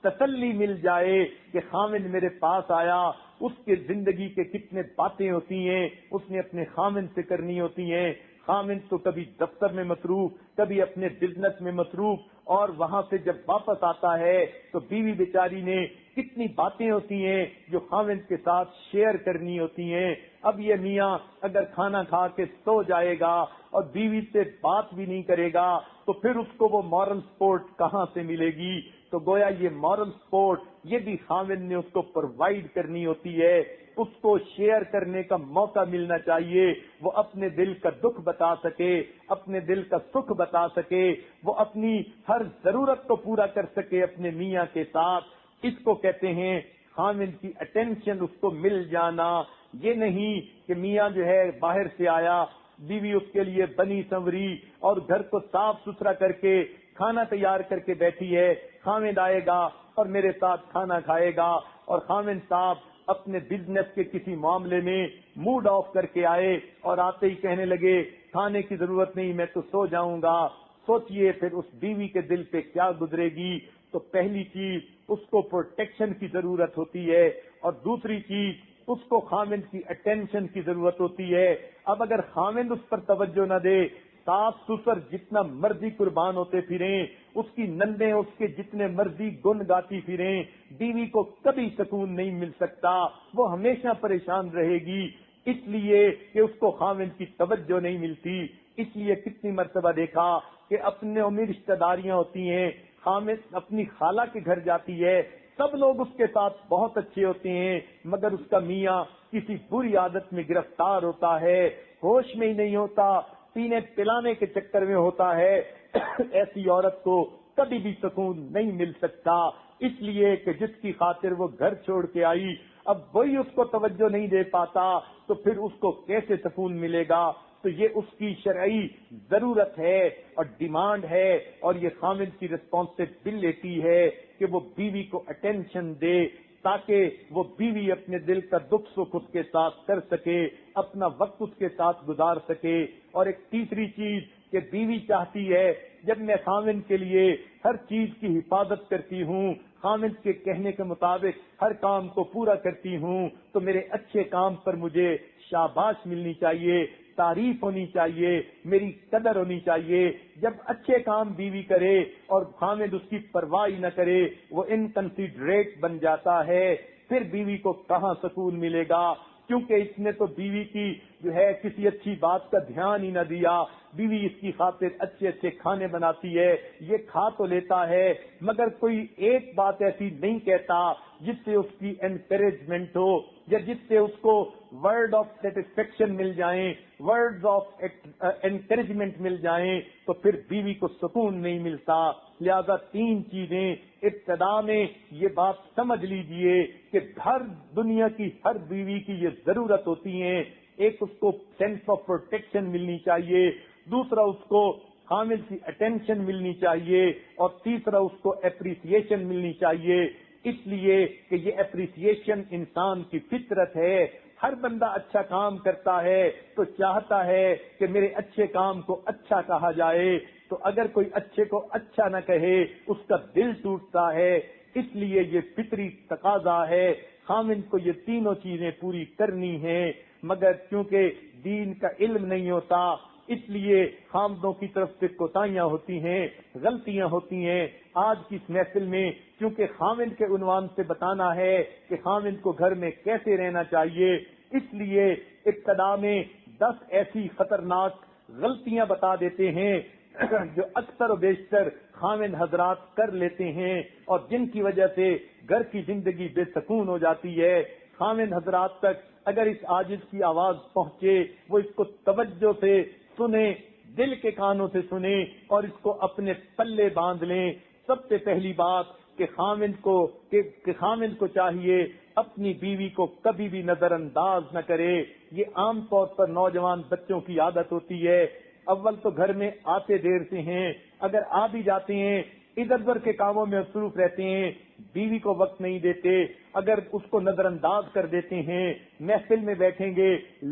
تسلی مل جائے کہ خامند میرے پاس آیا، اس کے زندگی کے کتنے باتیں ہوتی ہیں اس نے اپنے خامند سے کرنی ہوتی ہیں. خامند تو کبھی دفتر میں مصروف، کبھی اپنے بزنس میں مصروف، اور وہاں سے جب واپس آتا ہے تو بیوی بیچاری نے کتنی باتیں ہوتی ہیں جو خامند کے ساتھ شیئر کرنی ہوتی ہیں. اب یہ میاں اگر کھانا کھا کے سو جائے گا اور بیوی سے بات بھی نہیں کرے گا تو پھر اس کو وہ مورل سپورٹ کہاں سے ملے گی. تو گویا یہ مورل سپورٹ یہ بھی خامند نے اس کو پرووائڈ کرنی ہوتی ہے. اس کو شیئر کرنے کا موقع ملنا چاہیے، وہ اپنے دل کا دکھ بتا سکے، اپنے دل کا سکھ بتا سکے، وہ اپنی ہر ضرورت کو پورا کر سکے اپنے میاں کے ساتھ. اس کو کہتے ہیں خامند کی اٹینشن اس کو مل جانا. یہ نہیں کہ میاں جو ہے باہر سے آیا، بیوی اس کے لیے بنی سنوری اور گھر کو صاف ستھرا کر کے کھانا تیار کر کے بیٹھی ہے، خامند آئے گا اور میرے ساتھ کھانا کھائے گا، اور خامند صاحب اپنے بزنس کے کسی معاملے میں موڈ آف کر کے آئے اور آتے ہی کہنے لگے کھانے کی ضرورت نہیں، میں تو سو جاؤں گا. سوچئے پھر اس بیوی کے دل پہ کیا گزرے گی. تو پہلی چیز اس کو پروٹیکشن کی ضرورت ہوتی ہے، اور دوسری چیز اس کو خامند کی اٹینشن کی ضرورت ہوتی ہے. اب اگر خامند اس پر توجہ نہ دے، ساس سسر جتنا مرضی قربان ہوتے پھریں، اس کی نندیں اس کے جتنے مرضی گن گاتی پھریں، بیوی کو کبھی سکون نہیں مل سکتا، وہ ہمیشہ پریشان رہے گی، اس لیے کہ اس کو خامند کی توجہ نہیں ملتی. اس لیے کتنی مرتبہ دیکھا کہ اپنے میں رشتہ داریاں ہوتی ہیں، خامند اپنی خالہ کے گھر جاتی ہے، سب لوگ اس کے ساتھ بہت اچھے ہوتے ہیں مگر اس کا میاں کسی بری عادت میں گرفتار ہوتا ہے، ہوش میں ہی نہیں ہوتا، پینے پلانے کے چکر میں ہوتا ہے ایسی عورت کو کبھی بھی سکون نہیں مل سکتا، اس لیے کہ جس کی خاطر وہ گھر چھوڑ کے آئی اب وہی اس کو توجہ نہیں دے پاتا تو پھر اس کو کیسے سکون ملے گا؟ تو یہ اس کی شرعی ضرورت ہے اور ڈیمانڈ ہے، اور یہ خامد کی رسپانسبلٹی ہے کہ وہ بیوی کو اٹینشن دے تاکہ وہ بیوی اپنے دل کا دکھ سکھ اس کے ساتھ کر سکے، اپنا وقت اس کے ساتھ گزار سکے۔ اور ایک تیسری چیز کہ بیوی چاہتی ہے جب میں خامد کے لیے ہر چیز کی حفاظت کرتی ہوں، خامد کے کہنے کے مطابق ہر کام کو پورا کرتی ہوں، تو میرے اچھے کام پر مجھے شاباش ملنی چاہیے، تعریف ہونی چاہیے، میری قدر ہونی چاہیے۔ جب اچھے کام بیوی کرے اور خامد اس کی پرواہ نہ کرے، وہ انکنسیڈریٹ بن جاتا ہے، پھر بیوی کو کہاں سکون ملے گا؟ کیونکہ اس نے تو بیوی کی جو ہے کسی اچھی بات کا دھیان ہی نہ دیا۔ بیوی اس کی خاطر اچھے اچھے کھانے بناتی ہے، یہ کھا تو لیتا ہے مگر کوئی ایک بات ایسی نہیں کہتا جس سے اس کی انکریجمنٹ ہو یا جس سے اس کو ورڈ آف سیٹسفیکشن مل جائیں، ورڈز آف انکریجمنٹ مل جائیں، تو پھر بیوی کو سکون نہیں ملتا۔ لہذا تین چیزیں ابتدا میں یہ بات سمجھ لیجئے کہ ہر دنیا کی ہر بیوی کی یہ ضرورت ہوتی ہیں۔ ایک اس کو سینس آف پروٹیکشن ملنی چاہیے، دوسرا اس کو حامل کی اٹینشن ملنی چاہیے، اور تیسرا اس کو اپریسیشن ملنی چاہیے، اس لیے کہ یہ اپریسیشن انسان کی فطرت ہے۔ ہر بندہ اچھا کام کرتا ہے تو چاہتا ہے کہ میرے اچھے کام کو اچھا کہا جائے، تو اگر کوئی اچھے کو اچھا نہ کہے اس کا دل ٹوٹتا ہے۔ اس لیے یہ فطری تقاضا ہے، خامن کو یہ تینوں چیزیں پوری کرنی ہیں، مگر چونکہ دین کا علم نہیں ہوتا اس لیے خامدوں کی طرف سے کوتاہیاں ہوتی ہیں، غلطیاں ہوتی ہیں۔ آج کی اس محفل میں چونکہ خامن کے عنوان سے بتانا ہے کہ خامن کو گھر میں کیسے رہنا چاہیے، اس لیے ابتدا میں 10 ایسی خطرناک غلطیاں بتا دیتے ہیں جو اکثر و بیشتر خامن حضرات کر لیتے ہیں اور جن کی وجہ سے گھر کی زندگی بے سکون ہو جاتی ہے۔ خامن حضرات تک اگر اس عاجز کی آواز پہنچے، وہ اس کو توجہ سے سنیں، دل کے کانوں سے سنیں اور اس کو اپنے پلے باندھ لیں۔ سب سے پہلی بات کہ خامن کو چاہیے اپنی بیوی کو کبھی بھی نظر انداز نہ کرے۔ یہ عام طور پر نوجوان بچوں کی عادت ہوتی ہے، اول تو گھر میں آتے دیر سے ہیں، اگر آ بھی جاتے ہیں ادھر ادھر کے کاموں میں مصروف رہتے ہیں، بیوی کو وقت نہیں دیتے، اگر اس کو نظر انداز کر دیتے ہیں، محفل میں بیٹھیں گے،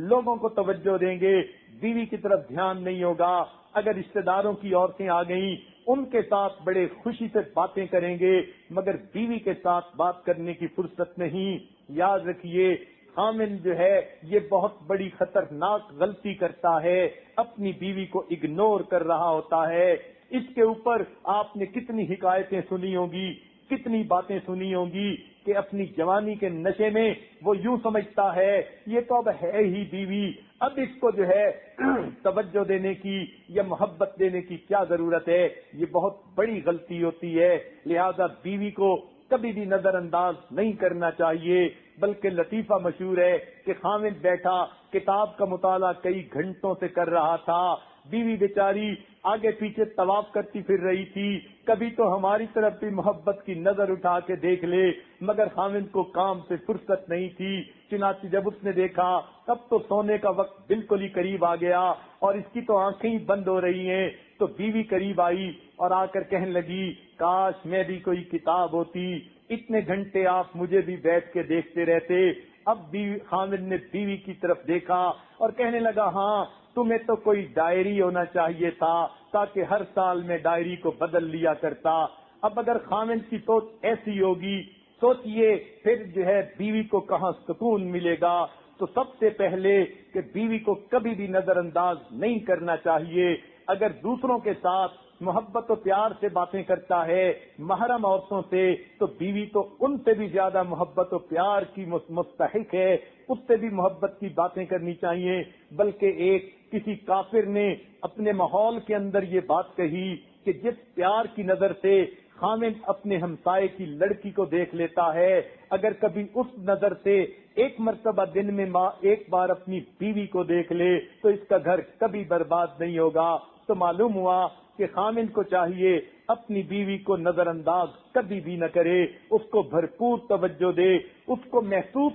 لوگوں کو توجہ دیں گے، بیوی کی طرف دھیان نہیں ہوگا۔ اگر رشتہ داروں کی عورتیں آ گئیں ان کے ساتھ بڑے خوشی سے باتیں کریں گے مگر بیوی کے ساتھ بات کرنے کی فرصت نہیں۔ یاد رکھیے خامن جو ہے یہ بہت بڑی خطرناک غلطی کرتا ہے، اپنی بیوی کو اگنور کر رہا ہوتا ہے۔ اس کے اوپر آپ نے کتنی حکایتیں سنی ہوں گی، کتنی باتیں سنی ہوں گی کہ اپنی جوانی کے نشے میں وہ یوں سمجھتا ہے یہ تو اب ہے ہی بیوی، اب اس کو جو ہے توجہ دینے کی یا محبت دینے کی کیا ضرورت ہے۔ یہ بہت بڑی غلطی ہوتی ہے، لہذا بیوی کو کبھی بھی نظر انداز نہیں کرنا چاہیے۔ بلکہ لطیفہ مشہور ہے کہ خامد بیٹھا کتاب کا مطالعہ کئی گھنٹوں سے کر رہا تھا، بیوی بیچاری آگے پیچھے طواف کرتی پھر رہی تھی، کبھی تو ہماری طرف بھی محبت کی نظر اٹھا کے دیکھ لے، مگر خامد کو کام سے فرصت نہیں تھی۔ چنانچہ جب اس نے دیکھا اب تو سونے کا وقت بالکل ہی قریب آ گیا اور اس کی تو آنکھیں ہی بند ہو رہی ہیں، تو بیوی قریب آئی اور آ کر کہنے لگی کاش میں بھی کوئی کتاب ہوتی، اتنے گھنٹے آپ مجھے بھی بیٹھ کے دیکھتے رہتے۔ اب خامد نے بیوی کی طرف دیکھا اور کہنے لگا ہاں تمہیں تو کوئی ڈائری ہونا چاہیے تھا تاکہ ہر سال میں ڈائری کو بدل لیا کرتا۔ اب اگر خامد کی سوچ ایسی ہوگی سوچئے پھر جو ہے بیوی کو کہاں سکون ملے گا۔ تو سب سے پہلے کہ بیوی کو کبھی بھی نظر انداز نہیں کرنا چاہیے۔ اگر دوسروں کے ساتھ محبت و پیار سے باتیں کرتا ہے محرم عورتوں سے تو بیوی تو ان سے بھی زیادہ محبت و پیار کی مستحق ہے، اس سے بھی محبت کی باتیں کرنی چاہیے۔ بلکہ ایک کسی کافر نے اپنے ماحول کے اندر یہ بات کہی کہ جس پیار کی نظر سے خامد اپنے ہمسائے کی لڑکی کو دیکھ لیتا ہے، اگر کبھی اس نظر سے ایک مرتبہ دن میں ایک بار اپنی بیوی کو دیکھ لے تو اس کا گھر کبھی برباد نہیں ہوگا۔ تو معلوم ہوا کہ خامد کو چاہیے اپنی بیوی کو نظر انداز کبھی بھی نہ کرے، اس کو بھرپور توجہ دے، اس کو محسوس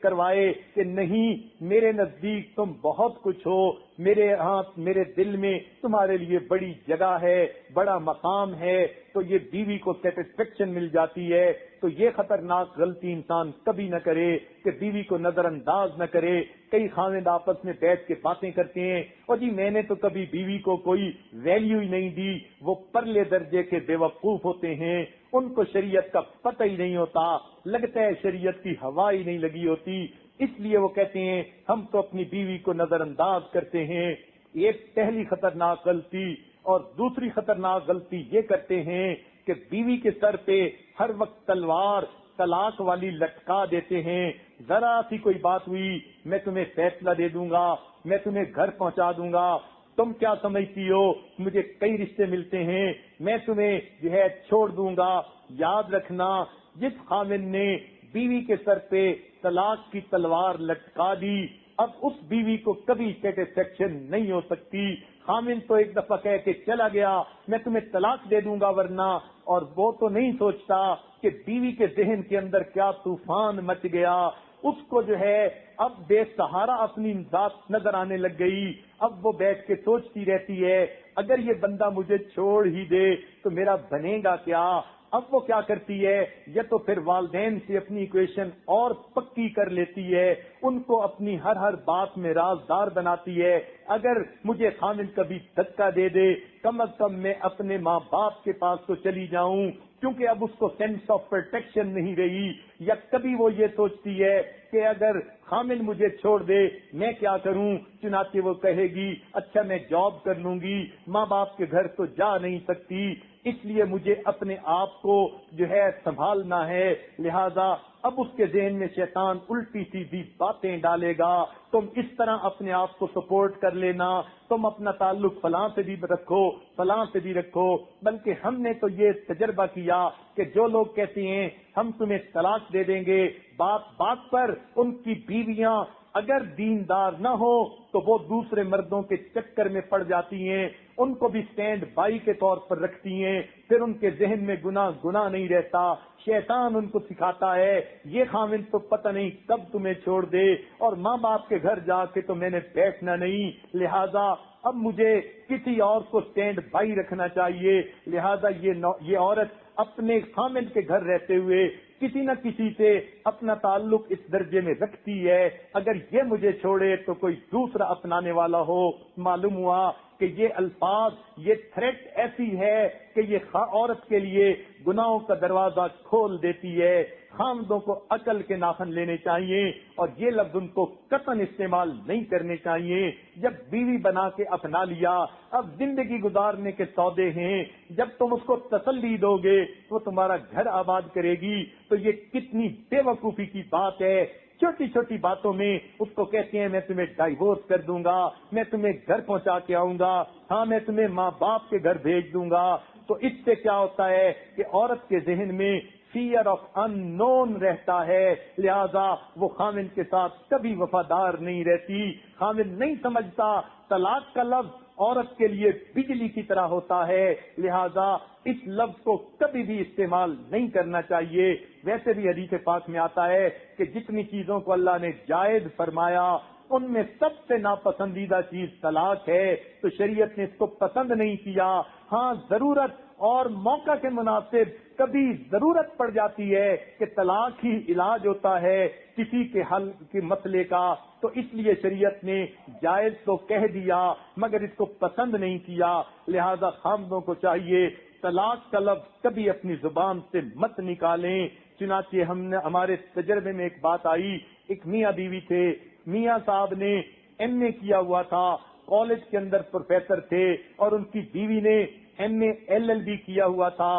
کروائے کہ نہیں، میرے نزدیک تم بہت کچھ ہو، میرے دل میں تمہارے لیے بڑی جگہ ہے، بڑا مقام ہے، تو یہ بیوی کو سیٹسفیکشن مل جاتی ہے۔ تو یہ خطرناک غلطی انسان کبھی نہ کرے کہ بیوی کو نظر انداز نہ کرے۔ کئی خاوند آپس میں بیٹھ کے باتیں کرتے ہیں، اور جی میں نے تو کبھی بیوی کو کوئی ویلیو ہی نہیں دی، وہ پرلے درجے کے بے وقوف ہوتے ہیں، ان کو شریعت کا پتہ ہی نہیں ہوتا، لگتا ہے شریعت کی ہوا ہی نہیں لگی ہوتی، اس لیے وہ کہتے ہیں ہم تو اپنی بیوی کو نظر انداز کرتے ہیں۔ یہ پہلی خطرناک غلطی۔ اور دوسری خطرناک غلطی یہ کرتے ہیں کہ بیوی کے سر پہ ہر وقت تلوار طلاق والی لٹکا دیتے ہیں۔ ذرا سی کوئی بات ہوئی، میں تمہیں فیصلہ دے دوں گا، میں تمہیں گھر پہنچا دوں گا، تم کیا سمجھتی ہو، مجھے کئی رشتے ملتے ہیں، میں تمہیں جو ہے چھوڑ دوں گا۔ یاد رکھنا، جس خامن نے بیوی کے سر پہ طلاق کی تلوار لٹکا دی، اب اس بیوی کو کبھی سیٹسفیکشن نہیں ہو سکتی۔ خامن تو ایک دفعہ کہہ کے چلا گیا میں تمہیں طلاق دے دوں گا ورنہ، اور وہ تو نہیں سوچتا کہ بیوی کے ذہن کے اندر کیا طوفان مچ گیا۔ اس کو جو ہے اب بے سہارا اپنی ذات نظر آنے لگ گئی۔ اب وہ بیٹھ کے سوچتی رہتی ہے اگر یہ بندہ مجھے چھوڑ ہی دے تو میرا بنے گا کیا۔ اب وہ کیا کرتی ہے، یا تو پھر والدین سے اپنی ایکویشن اور پکی کر لیتی ہے، ان کو اپنی ہر بات میں رازدار بناتی ہے۔ اگر مجھے خامد کبھی دھکا دے دے، کم از کم میں اپنے ماں باپ کے پاس تو چلی جاؤں، کیونکہ اب اس کو سینس آف پروٹیکشن نہیں رہی۔ یا کبھی وہ یہ سوچتی ہے کہ اگر خامد مجھے چھوڑ دے میں کیا کروں، چنانچہ وہ کہے گی اچھا میں جاب کر لوں گی، ماں باپ کے گھر تو جا نہیں سکتی، اس لیے مجھے اپنے آپ کو جو ہے سنبھالنا ہے، لہذا اب اس کے ذہن میں شیطان الٹی سیدھی باتیں ڈالے گا، تم اس طرح اپنے آپ کو سپورٹ کر لینا، تم اپنا تعلق فلاں سے بھی رکھو فلاں سے بھی رکھو۔ بلکہ ہم نے تو یہ تجربہ کیا کہ جو لوگ کہتے ہیں ہم تمہیں طلاق دے دیں گے، بات پر ان کی بیویاں اگر دیندار نہ ہو تو وہ دوسرے مردوں کے چکر میں پڑ جاتی ہیں، ان کو بھی سٹینڈ بائی کے طور پر رکھتی ہیں، پھر ان کے ذہن میں گناہ نہیں رہتا۔ شیطان ان کو سکھاتا ہے یہ خاوند تو پتہ نہیں کب تمہیں چھوڑ دے، اور ماں باپ کے گھر جا کے تو میں نے بیٹھنا نہیں، لہذا اب مجھے کسی اور کو سٹینڈ بائی رکھنا چاہیے۔ لہذا یہ عورت اپنے خامد کے گھر رہتے ہوئے کسی نہ کسی سے اپنا تعلق اس درجے میں رکھتی ہے اگر یہ مجھے چھوڑے تو کوئی دوسرا اپنانے والا ہو۔ معلوم ہوا کہ یہ الفاظ، یہ تھریٹ ایسی ہے کہ یہ عورت کے لیے گناہوں کا دروازہ کھول دیتی ہے۔ خامدوں کو عقل کے ناخن لینے چاہیے اور یہ لفظ ان کو قطعاً استعمال نہیں کرنے چاہیے۔ جب بیوی بنا کے اپنا لیا، اب زندگی گزارنے کے سودے ہیں، جب تم اس کو تسلی دو گے وہ تمہارا گھر آباد کرے گی، تو یہ کتنی بے وقوفی کی بات ہے۔ چھوٹی چھوٹی باتوں میں اس کو کہتے ہیں میں تمہیں ڈائیورس کر دوں گا، میں تمہیں گھر پہنچا کے آؤں گا، ہاں میں تمہیں ماں باپ کے گھر بھیج دوں گا۔ تو اس سے کیا ہوتا ہے کہ عورت کے ذہن میں فیئر آف ان نون رہتا ہے، لہذا وہ خامد کے ساتھ کبھی وفادار نہیں رہتی۔ خامد نہیں سمجھتا طلاق کا لفظ عورت کے لیے بجلی کی طرح ہوتا ہے، لہذا اس لفظ کو کبھی بھی استعمال نہیں کرنا چاہیے۔ ویسے بھی حدیث پاک میں آتا ہے کہ جتنی چیزوں کو اللہ نے جائز فرمایا ان میں سب سے ناپسندیدہ چیز طلاق ہے، تو شریعت نے اس کو پسند نہیں کیا۔ ہاں ضرورت اور موقع کے مناسب کبھی ضرورت پڑ جاتی ہے کہ طلاق ہی علاج ہوتا ہے کسی کے حل کے مسئلے کا، تو اس لیے شریعت نے جائز تو کہہ دیا مگر اس کو پسند نہیں کیا۔ لہذا خامدوں کو چاہیے طلاق کا لفظ کبھی اپنی زبان سے مت نکالیں۔ چنانچہ ہمارے تجربے میں ایک بات آئی، ایک میاں بیوی تھے، میاں صاحب نے ایم اے کیا ہوا تھا، کالج کے اندر پروفیسر تھے، اور ان کی بیوی نے ایم اے LLB کیا ہوا تھا۔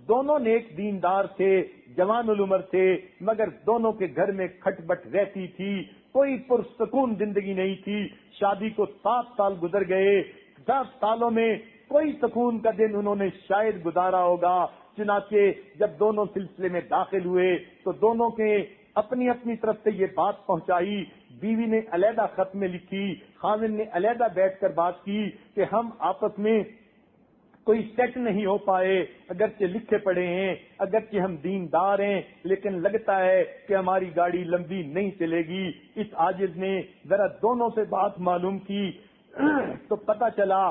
دونوں نیک دیندار تھے، جوان العمر تھے، مگر دونوں کے گھر میں کھٹ بٹ رہتی تھی، کوئی پرسکون زندگی نہیں تھی۔ شادی کو 7 سال گزر گئے، 10 سالوں میں کوئی سکون کا دن انہوں نے شاید گزارا ہوگا۔ چنانچہ جب دونوں سلسلے میں داخل ہوئے تو دونوں کے اپنی اپنی طرف سے یہ بات پہنچائی. بیوی نے علیحدہ خط میں لکھی, خاوند نے علیحدہ بیٹھ کر بات کی کہ ہم آپس میں کوئی سیٹ نہیں ہو پائے, اگرچہ لکھے پڑے ہیں, اگرچہ ہم دیندار ہیں, لیکن لگتا ہے کہ ہماری گاڑی لمبی نہیں چلے گی. اس عاجز نے ذرا دونوں سے بات معلوم کی تو پتہ چلا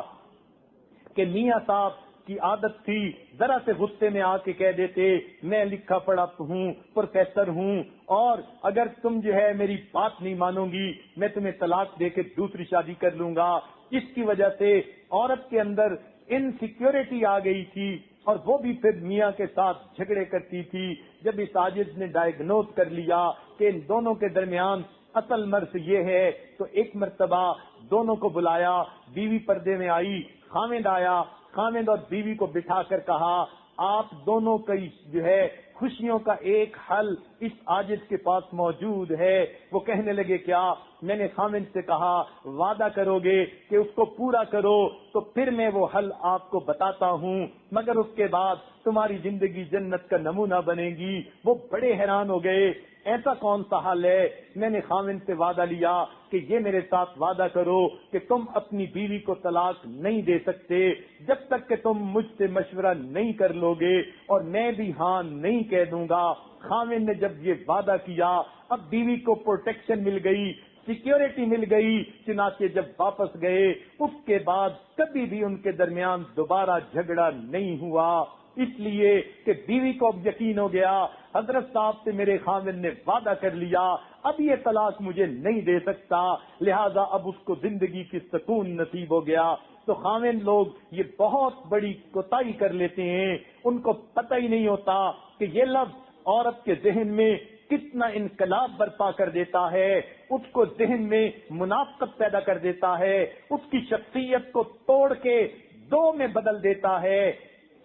کہ میاں صاحب کی عادت تھی ذرا سے غصے میں آ کے کہہ دیتے میں لکھا پڑھا ہوں, پروفیسر ہوں, اور اگر تم جو ہے میری بات نہیں مانو گی میں تمہیں طلاق دے کے دوسری شادی کر لوں گا. اس کی وجہ سے عورت کے اندر انسیکیورٹی آ گئی تھی اور وہ بھی پھر میاں کے ساتھ جھگڑے کرتی تھی. جب اس عاجز نے ڈائگنوز کر لیا کہ ان دونوں کے درمیان اصل مرض یہ ہے تو ایک مرتبہ دونوں کو بلایا, بیوی پردے میں آئی, خاوند آیا, خاوند اور بیوی کو بٹھا کر کہا آپ دونوں کی جو ہے خوشیوں کا ایک حل اس عاجز کے پاس موجود ہے. وہ کہنے لگے کیا؟ میں نے خاوند سے کہا وعدہ کرو گے کہ اس کو پورا کرو تو پھر میں وہ حل آپ کو بتاتا ہوں, مگر اس کے بعد تمہاری زندگی جنت کا نمونہ بنے گی. وہ بڑے حیران ہو گئے, ایسا کون سا حل ہے؟ میں نے خاوند سے وعدہ لیا کہ یہ میرے ساتھ وعدہ کرو کہ تم اپنی بیوی کو طلاق نہیں دے سکتے جب تک کہ تم مجھ سے مشورہ نہیں کر لو گے, اور میں بھی ہاں نہیں کہہ دوں گا. خاوند نے جب یہ وعدہ کیا اب بیوی کو پروٹیکشن مل گئی, سیکیورٹی مل گئی. چنانچہ جب واپس گئے اس کے بعد کبھی بھی ان کے درمیان دوبارہ جھگڑا نہیں ہوا, اس لیے کہ بیوی کو اب یقین ہو گیا حضرت صاحب سے میرے خاوند نے وعدہ کر لیا اب یہ طلاق مجھے نہیں دے سکتا, لہذا اب اس کو زندگی کی سکون نصیب ہو گیا. تو خاوند لوگ یہ بہت بڑی کوتاہی کر لیتے ہیں, ان کو پتہ ہی نہیں ہوتا کہ یہ لفظ عورت کے ذہن میں کتنا انقلاب برپا کر دیتا ہے, اس کو ذہن میں منافقت پیدا کر دیتا ہے, اس کی شخصیت کو توڑ کے دو میں بدل دیتا ہے,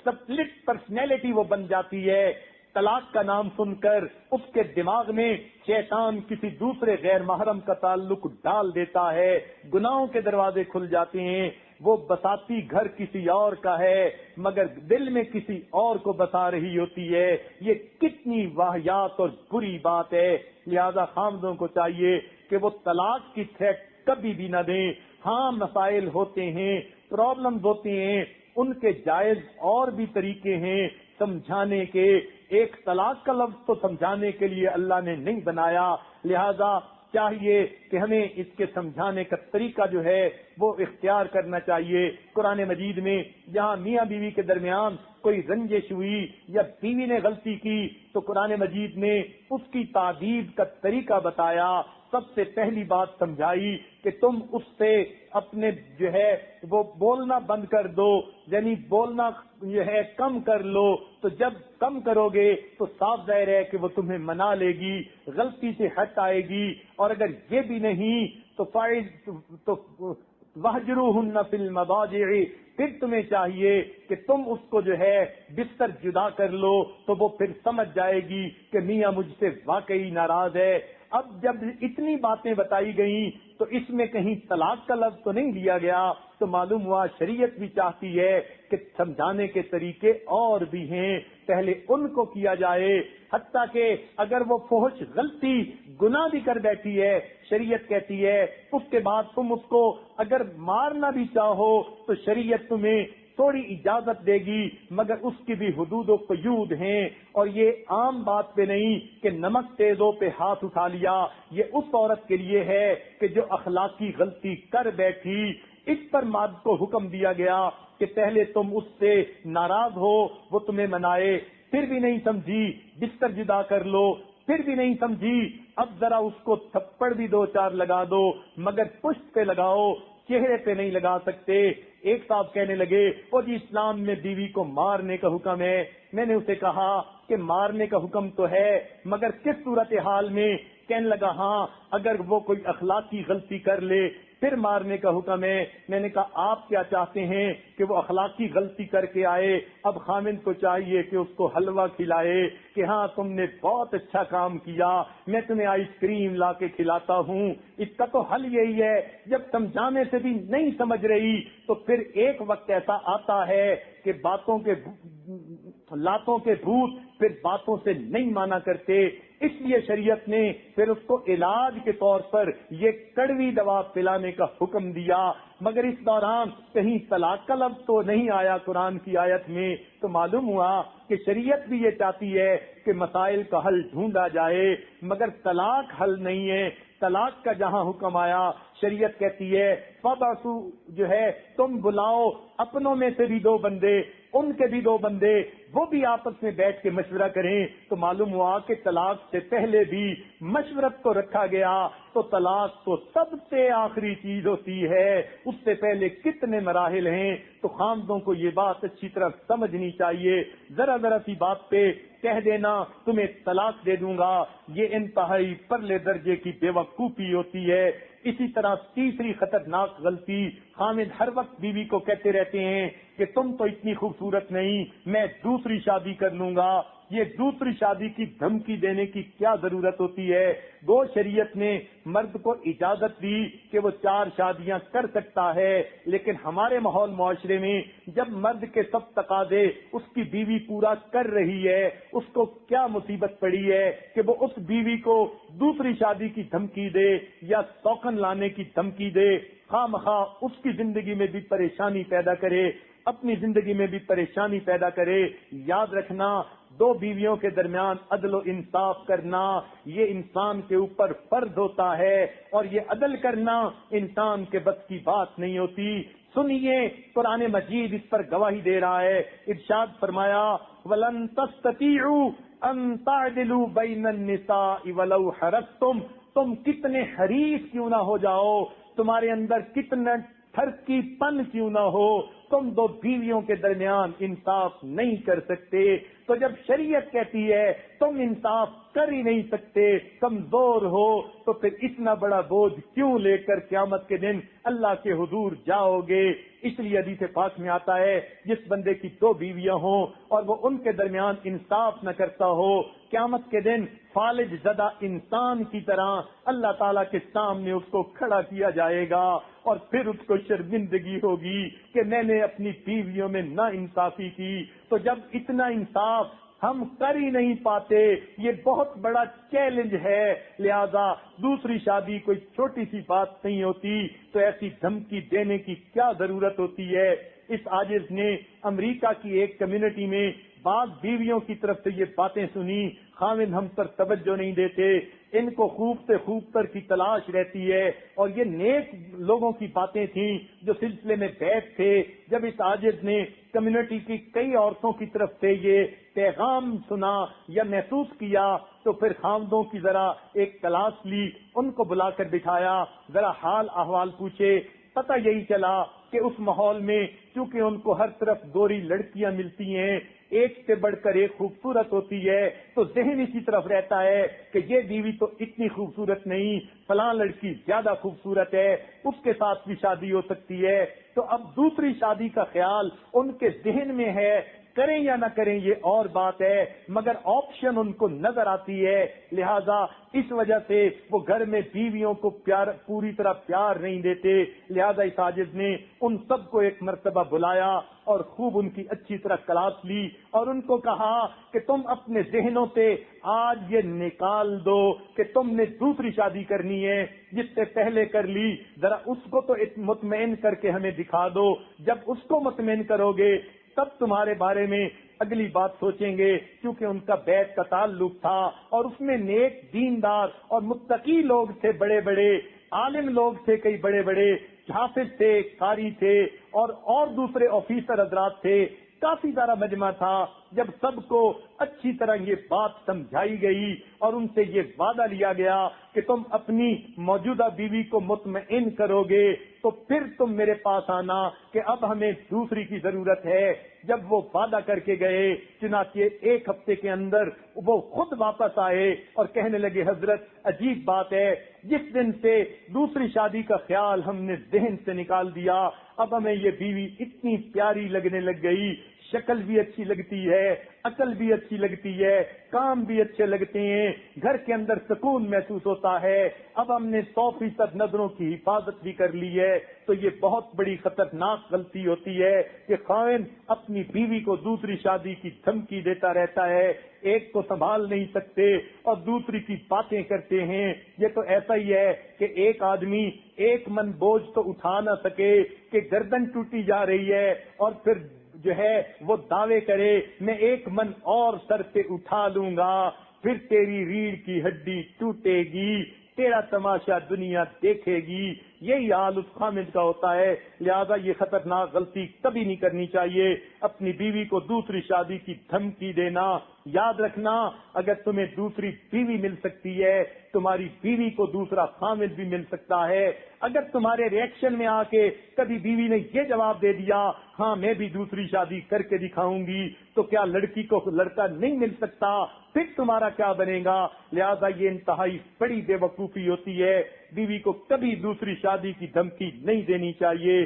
سپلٹ پرسنالٹی وہ بن جاتی ہے. طلاق کا نام سن کر اس کے دماغ میں شیطان کسی دوسرے غیر محرم کا تعلق ڈال دیتا ہے, گناہوں کے دروازے کھل جاتے ہیں. وہ بساتی گھر کسی اور کا ہے مگر دل میں کسی اور کو بسا رہی ہوتی ہے. یہ کتنی واہیات اور بری بات ہے. لہذا خامدوں کو چاہیے کہ وہ طلاق کی تھریٹ کبھی بھی نہ دیں. ہاں مسائل ہوتے ہیں, پرابلمز ہوتے ہیں, ان کے جائز اور بھی طریقے ہیں سمجھانے کے. ایک طلاق کا لفظ تو سمجھانے کے لیے اللہ نے نہیں بنایا, لہذا چاہیے کہ ہمیں اس کے سمجھانے کا طریقہ جو ہے وہ اختیار کرنا چاہیے. قرآن مجید میں جہاں میاں بیوی کے درمیان کوئی رنجش ہوئی یا بیوی نے غلطی کی تو قرآن مجید نے اس کی تعدیب کا طریقہ بتایا. سب سے پہلی بات سمجھائی کہ تم اس سے اپنے جو ہے وہ بولنا بند کر دو, یعنی بولنا جو ہے کم کر لو. تو جب کم کرو گے تو صاف ظاہر ہے کہ وہ تمہیں منا لے گی, غلطی سے ہٹ آئے گی. اور اگر یہ بھی نہیں تو وَاهْجُرُوهُنَّ فِي الْمَضَاجِعِ, پھر تمہیں چاہیے کہ تم اس کو جو ہے بستر جدا کر لو تو وہ پھر سمجھ جائے گی کہ میاں مجھ سے واقعی ناراض ہے. اب جب اتنی باتیں بتائی گئیں تو اس میں کہیں طلاق کا لفظ تو نہیں لیا گیا, تو معلوم ہوا شریعت بھی چاہتی ہے کہ سمجھانے کے طریقے اور بھی ہیں, پہلے ان کو کیا جائے. حتیٰ کہ اگر وہ فحش غلطی گناہ بھی کر بیٹھی ہے, شریعت کہتی ہے اس کے بعد تم اس کو اگر مارنا بھی چاہو تو شریعت تمہیں تھوڑی اجازت دے گی, مگر اس کی بھی حدود و قیود ہیں. اور یہ عام بات پہ نہیں کہ نمک تیزوں پہ ہاتھ اٹھا لیا, یہ اس عورت کے لیے ہے کہ جو اخلاقی غلطی کر بیٹھی. اس پر مرد کو حکم دیا گیا کہ پہلے تم اس سے ناراض ہو, وہ تمہیں منائے, پھر بھی نہیں سمجھی بستر جدا کر لو, پھر بھی نہیں سمجھی اب ذرا اس کو تھپڑ بھی 2-4 لگا دو, مگر پشت پہ لگاؤ, چہرے پہ نہیں لگا سکتے. ایک صاحب کہنے لگے وہ جی اسلام میں بیوی کو مارنے کا حکم ہے. میں نے اسے کہا کہ مارنے کا حکم تو ہے مگر کس صورتحال میں؟ کہنے لگا ہاں اگر وہ کوئی اخلاقی غلطی کر لے پھر مارنے کا حکم ہے. میں نے کہا آپ کیا چاہتے ہیں کہ وہ اخلاقی غلطی کر کے آئے, اب خامند کو چاہیے کہ اس کو حلوہ کھلائے کہ ہاں تم نے بہت اچھا کام کیا, میں تمہیں آئس کریم لا کے کھلاتا ہوں. اس کا تو حل یہی ہے, جب سمجھانے سے بھی نہیں سمجھ رہی تو پھر ایک وقت ایسا آتا ہے کہ باتوں کے لاتوں کے بھوت پھر باتوں سے نہیں مانا کرتے، اس لیے شریعت نے پھر اس کو علاج کے طور پر یہ کڑوی دوا پلانے کا حکم دیا۔ مگر اس دوران کہیں طلاق کا لفظ تو نہیں آیا قرآن کی آیت میں، تو معلوم ہوا کہ شریعت بھی یہ چاہتی ہے کہ مسائل کا حل ڈھونڈا جائے، مگر طلاق حل نہیں ہے۔ طلاق کا جہاں حکم آیا شریعت کہتی ہے فبعثوا، جو ہے تم بلاؤ اپنوں میں سے بھی 2 بندے، ان کے بھی 2 بندے، وہ بھی آپس میں بیٹھ کے مشورہ کریں۔ تو معلوم ہوا کہ طلاق سے پہلے بھی مشورت کو رکھا گیا، تو طلاق تو سب سے آخری چیز ہوتی ہے، اس سے پہلے کتنے مراحل ہیں۔ تو خامدوں کو یہ بات اچھی طرح سمجھنی چاہیے، ذرا سی بات پہ کہہ دینا تمہیں طلاق دے دوں گا، یہ انتہائی پرلے درجے کی بے وقوفی ہوتی ہے۔ اسی طرح تیسری خطرناک غلطی، خامد ہر وقت بیوی کو کہتے رہتے ہیں کہ تم تو اتنی خوبصورت نہیں، میں دوسری شادی کر لوں گا۔ یہ دوسری شادی کی دھمکی دینے کی کیا ضرورت ہوتی ہے؟ گو شریعت نے مرد کو اجازت دی کہ وہ 4 شادیاں کر سکتا ہے، لیکن ہمارے ماحول معاشرے میں جب مرد کے سب تقاضے اس کی بیوی پورا کر رہی ہے، اس کو کیا مصیبت پڑی ہے کہ وہ اس بیوی کو دوسری شادی کی دھمکی دے یا توکن لانے کی دھمکی دے، خواہ مخواہ اس کی زندگی میں بھی پریشانی پیدا کرے، اپنی زندگی میں بھی پریشانی پیدا کرے۔ یاد رکھنا 2 بیویوں کے درمیان عدل و انصاف کرنا یہ انسان کے اوپر فرض ہوتا ہے، اور یہ عدل کرنا انسان کے بس کی بات نہیں ہوتی۔ سنیے قرآن مجید اس پر گواہی دے رہا ہے، ارشاد فرمایا وَلَن تَسْتَطِيعُوا أَن تَعْدِلُوا بَيْنَ النِّسَاءِ وَلَوْ حَرَصْتُمْ، تم کتنے حریص کیوں نہ ہو جاؤ، تمہارے اندر کتنا ٹھرکی پن کیوں نہ ہو، تم 2 بیویوں کے درمیان انصاف نہیں کر سکتے۔ تو جب شریعت کہتی ہے تم انصاف کر ہی نہیں سکتے، کمزور ہو، تو پھر اتنا بڑا بوجھ کیوں لے کر قیامت کے دن اللہ کے حضور جاؤ گے؟ اس لیے حدیث پاک میں آتا ہے جس بندے کی 2 بیویاں ہوں اور وہ ان کے درمیان انصاف نہ کرتا ہو، قیامت کے دن فالج زدہ انسان کی طرح اللہ تعالیٰ کے سامنے اس کو کھڑا کیا جائے گا، اور پھر اس کو شرمندگی ہوگی کہ میں نے اپنی بیویوں میں نا انصافی کی۔ تو جب اتنا انصاف ہم کر ہی نہیں پاتے، یہ بہت بڑا چیلنج ہے، لہذا دوسری شادی کوئی چھوٹی سی بات نہیں ہوتی، تو ایسی دھمکی دینے کی کیا ضرورت ہوتی ہے؟ اس عاجز نے امریکہ کی ایک کمیونٹی میں بعض بیویوں کی طرف سے یہ باتیں سنی، خاوند ہم پر توجہ نہیں دیتے، ان کو خوب سے خوب تر کی تلاش رہتی ہے، اور یہ نیک لوگوں کی باتیں تھیں جو سلسلے میں بیٹھ تھے۔ جب اس عاجز نے کمیونٹی کی کئی عورتوں کی طرف سے یہ پیغام سنا یا محسوس کیا، تو پھر خاوندوں کی ذرا ایک کلاس لی، ان کو بلا کر بٹھایا، ذرا حال احوال پوچھے۔ پتہ یہی چلا کہ اس ماحول میں چونکہ ان کو ہر طرف گوری لڑکیاں ملتی ہیں، ایک سے بڑھ کر ایک خوبصورت ہوتی ہے، تو ذہن اسی طرف رہتا ہے کہ یہ بیوی تو اتنی خوبصورت نہیں، فلاں لڑکی زیادہ خوبصورت ہے، اس کے ساتھ بھی شادی ہو سکتی ہے۔ تو اب دوسری شادی کا خیال ان کے ذہن میں ہے، کریں یا نہ کریں یہ اور بات ہے، مگر آپشن ان کو نظر آتی ہے، لہذا اس وجہ سے وہ گھر میں بیویوں کو پوری طرح پیار نہیں دیتے۔ لہذا اس عاجز نے ان سب کو ایک مرتبہ بلایا اور خوب ان کی اچھی طرح کلاس لی، اور ان کو کہا کہ تم اپنے ذہنوں سے آج یہ نکال دو کہ تم نے دوسری شادی کرنی ہے، جس سے پہلے کر لی، ذرا اس کو تو مطمئن کر کے ہمیں دکھا دو۔ جب اس کو مطمئن کرو گے تب تمہارے بارے میں اگلی بات سوچیں گے، کیونکہ ان کا بیت کا تعلق تھا، اور اس میں نیک دیندار اور متقی لوگ تھے، بڑے بڑے عالم لوگ تھے، کئی بڑے بڑے حافظ تھے، قاری تھے، اور دوسرے آفیسر حضرات تھے، کافی سارا مجمع تھا۔ جب سب کو اچھی طرح یہ بات سمجھائی گئی اور ان سے یہ وعدہ لیا گیا کہ تم اپنی موجودہ بیوی کو مطمئن کرو گے تو پھر تم میرے پاس آنا کہ اب ہمیں دوسری کی ضرورت ہے۔ جب وہ وعدہ کر کے گئے، چنانچہ 1 ہفتے کے اندر وہ خود واپس آئے اور کہنے لگے حضرت عجیب بات ہے، جس دن سے دوسری شادی کا خیال ہم نے ذہن سے نکال دیا، اب ہمیں یہ بیوی اتنی پیاری لگنے لگ گئی، شکل بھی اچھی لگتی ہے، عقل بھی اچھی لگتی ہے، کام بھی اچھے لگتے ہیں، گھر کے اندر سکون محسوس ہوتا ہے، اب ہم نے 100% نظروں کی حفاظت بھی کر لی ہے، تو یہ بہت بڑی خطرناک غلطی ہوتی ہے کہ خاوند اپنی بیوی کو دوسری شادی کی دھمکی دیتا رہتا ہے، ایک کو سنبھال نہیں سکتے اور دوسری کی باتیں کرتے ہیں۔ یہ تو ایسا ہی ہے کہ ایک آدمی ایک من بوجھ تو اٹھا نہ سکے کہ گردن ٹوٹی جا رہی ہے اور پھر جو ہے وہ دعوے کرے میں 1 من اور سر پہ اٹھا لوں گا، پھر تیری ریڑھ کی ہڈی ٹوٹے گی، تیرا تماشا دنیا دیکھے گی۔ یہی حال اس خامد کا ہوتا ہے، لہذا یہ خطرناک غلطی کبھی نہیں کرنی چاہیے، اپنی بیوی کو دوسری شادی کی دھمکی دینا۔ یاد رکھنا، اگر تمہیں دوسری بیوی مل سکتی ہے، تمہاری بیوی کو دوسرا خامد بھی مل سکتا ہے۔ اگر تمہارے ریئیکشن میں آ کے کبھی بیوی نے یہ جواب دے دیا ہاں میں بھی دوسری شادی کر کے دکھاؤں گی، تو کیا لڑکی کو لڑکا نہیں مل سکتا؟ پھر تمہارا کیا بنے گا؟ لہذا یہ انتہائی بڑی بے وقوفی ہوتی ہے، بیوی کو کبھی دوسری شادی کی دھمکی نہیں دینی چاہیے۔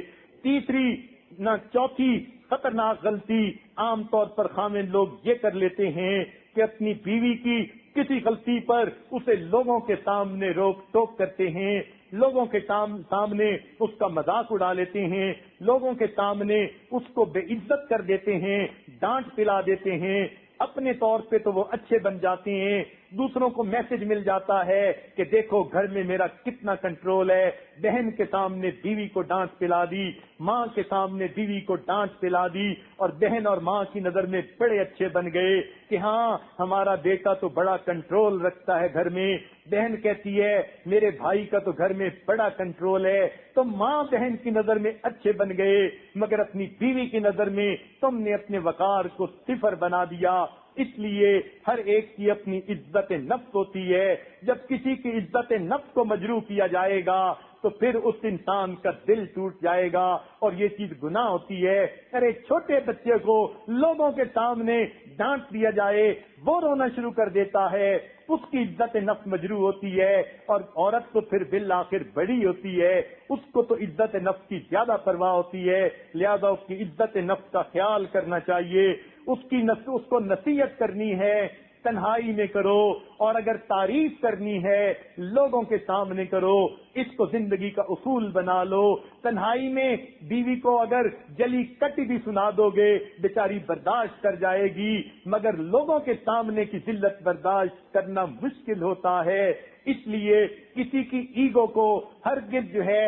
چوتھی خطرناک غلطی عام طور پر خامن لوگ یہ کر لیتے ہیں کہ اپنی بیوی کی کسی غلطی پر اسے لوگوں کے سامنے روک ٹوک کرتے ہیں، لوگوں کے سامنے اس کا مذاق اڑا لیتے ہیں، لوگوں کے سامنے اس کو بے عزت کر دیتے ہیں، ڈانٹ پلا دیتے ہیں۔ اپنے طور پہ تو وہ اچھے بن جاتے ہیں، دوسروں کو میسج مل جاتا ہے کہ دیکھو گھر میں میرا کتنا کنٹرول ہے، بہن کے سامنے بیوی کو ڈانٹ پلا دی، ماں کے سامنے بیوی کو ڈانٹ پلا دی، اور بہن اور ماں کی نظر میں بڑے اچھے بن گئے کہ ہاں ہمارا بیٹا تو بڑا کنٹرول رکھتا ہے گھر میں۔ بہن کہتی ہے میرے بھائی کا تو گھر میں بڑا کنٹرول ہے، تو ماں بہن کی نظر میں اچھے بن گئے، مگر اپنی بیوی کی نظر میں تم نے اپنے وقار کو صفر بنا دیا۔ اس لیے ہر ایک کی اپنی عزت نفس ہوتی ہے، جب کسی کی عزت نفس کو مجروح کیا جائے گا تو پھر اس انسان کا دل ٹوٹ جائے گا، اور یہ چیز گناہ ہوتی ہے۔ ارے چھوٹے بچے کو لوگوں کے سامنے ڈانٹ دیا جائے، وہ رونا شروع کر دیتا ہے، اس کی عزت نفس مجروح ہوتی ہے، اور عورت تو پھر بالآخر بڑی ہوتی ہے، اس کو تو عزت نفس کی زیادہ پرواہ ہوتی ہے، لہذا اس کی عزت نفس کا خیال کرنا چاہیے، اس کو نصیحت کرنی ہے، تنہائی میں کرو، اور اگر تعریف کرنی ہے لوگوں کے سامنے کرو، اس کو زندگی کا اصول بنا لو۔ تنہائی میں بیوی کو اگر جلی کٹی بھی سنا دو گے بیچاری برداشت کر جائے گی، مگر لوگوں کے سامنے کی ذلت برداشت کرنا مشکل ہوتا ہے۔ اس لیے کسی کی ایگو کو ہرگز جو ہے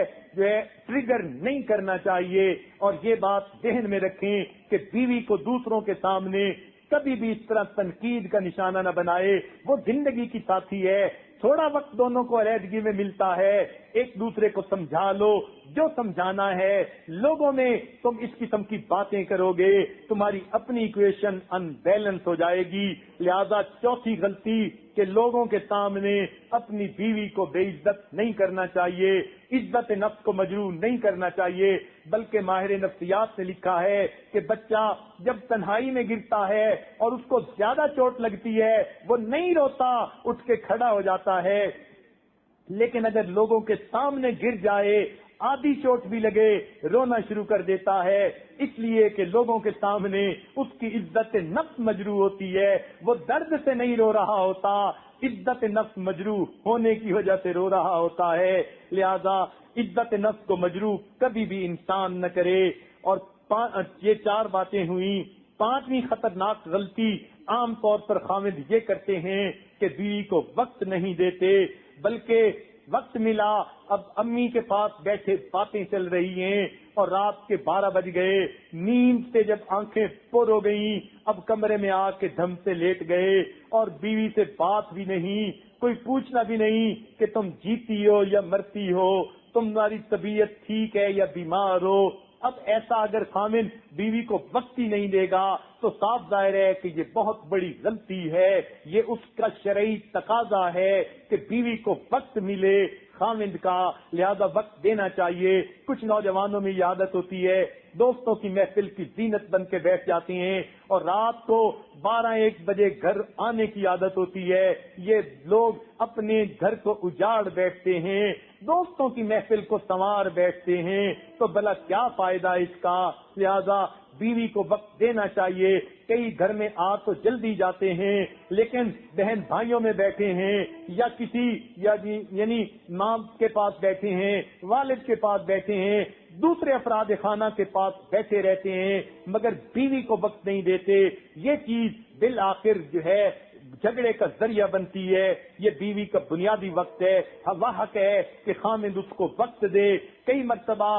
ٹریگر نہیں کرنا چاہیے، اور یہ بات ذہن میں رکھیں کہ بیوی کو دوسروں کے سامنے کبھی بھی اس طرح تنقید کا نشانہ نہ بنائے۔ وہ زندگی کی ساتھی ہے، تھوڑا وقت دونوں کو علیحدگی میں ملتا ہے، ایک دوسرے کو سمجھا لو، جو سمجھانا ہے۔ لوگوں میں تم اس قسم کی باتیں کرو گے تمہاری اپنی ایکویشن ان بیلنس ہو جائے گی۔ لہذا چوتھی غلطی کہ لوگوں کے سامنے اپنی بیوی کو بے عزت نہیں کرنا چاہیے، عزت نفس کو مجروح نہیں کرنا چاہیے، بلکہ ماہر نفسیات نے لکھا ہے کہ بچہ جب تنہائی میں گرتا ہے اور اس کو زیادہ چوٹ لگتی ہے وہ نہیں روتا، اٹھ کے کھڑا ہو جاتا ہے، لیکن اگر لوگوں کے سامنے گر جائے آدھی چوٹ بھی لگے رونا شروع کر دیتا ہے، اس لیے کہ لوگوں کے سامنے اس کی عزت نفس مجروح ہوتی ہے، وہ درد سے نہیں رو رہا ہوتا، عزت نفس مجروح ہونے کی وجہ سے رو رہا ہوتا ہے۔ لہذا عزت نفس کو مجروح کبھی بھی انسان نہ کرے۔ اور یہ 4 باتیں ہوئیں۔ 5ویں خطرناک غلطی عام طور پر خامد یہ کرتے ہیں کہ بیوی کو وقت نہیں دیتے، بلکہ وقت ملا، اب امی کے پاس بیٹھے باتیں چل رہی ہیں اور رات کے 12 بج گئے، نیند سے جب آنکھیں پر ہو گئیں اب کمرے میں آ کے دھم سے لیٹ گئے، اور بیوی سے بات بھی نہیں، کوئی پوچھنا بھی نہیں کہ تم جیتی ہو یا مرتی ہو، تمہاری طبیعت ٹھیک ہے یا بیمار ہو۔ اب ایسا اگر خامن بیوی کو وقت ہی نہیں دے گا تو صاف ظاہر ہے کہ یہ بہت بڑی غلطی ہے، یہ اس کا شرعی تقاضا ہے کہ بیوی کو وقت ملے خامند کا، لہذا وقت دینا چاہیے۔ کچھ نوجوانوں میں یہ عادت ہوتی ہے دوستوں کی محفل کی زینت بن کے بیٹھ جاتے ہیں اور رات کو 12-1 بجے گھر آنے کی عادت ہوتی ہے. یہ لوگ اپنے گھر کو اجاڑ بیٹھتے ہیں, دوستوں کی محفل کو سنوار بیٹھتے ہیں, تو بھلا کیا فائدہ اس کا؟ لہذا بیوی کو وقت دینا چاہیے. کئی گھر میں آ تو جلدی جاتے ہیں لیکن بہن بھائیوں میں بیٹھے ہیں یا کسی یعنی ماں کے پاس بیٹھے ہیں, والد کے پاس بیٹھے ہیں, دوسرے افراد خانہ کے پاس بیٹھے رہتے ہیں مگر بیوی کو وقت نہیں دیتے. یہ چیز بالآخر جو ہے جھگڑے کا ذریعہ بنتی ہے. یہ بیوی کا بنیادی وقت ہے, حق ہے کہ خامند اس کو وقت دے. کئی مرتبہ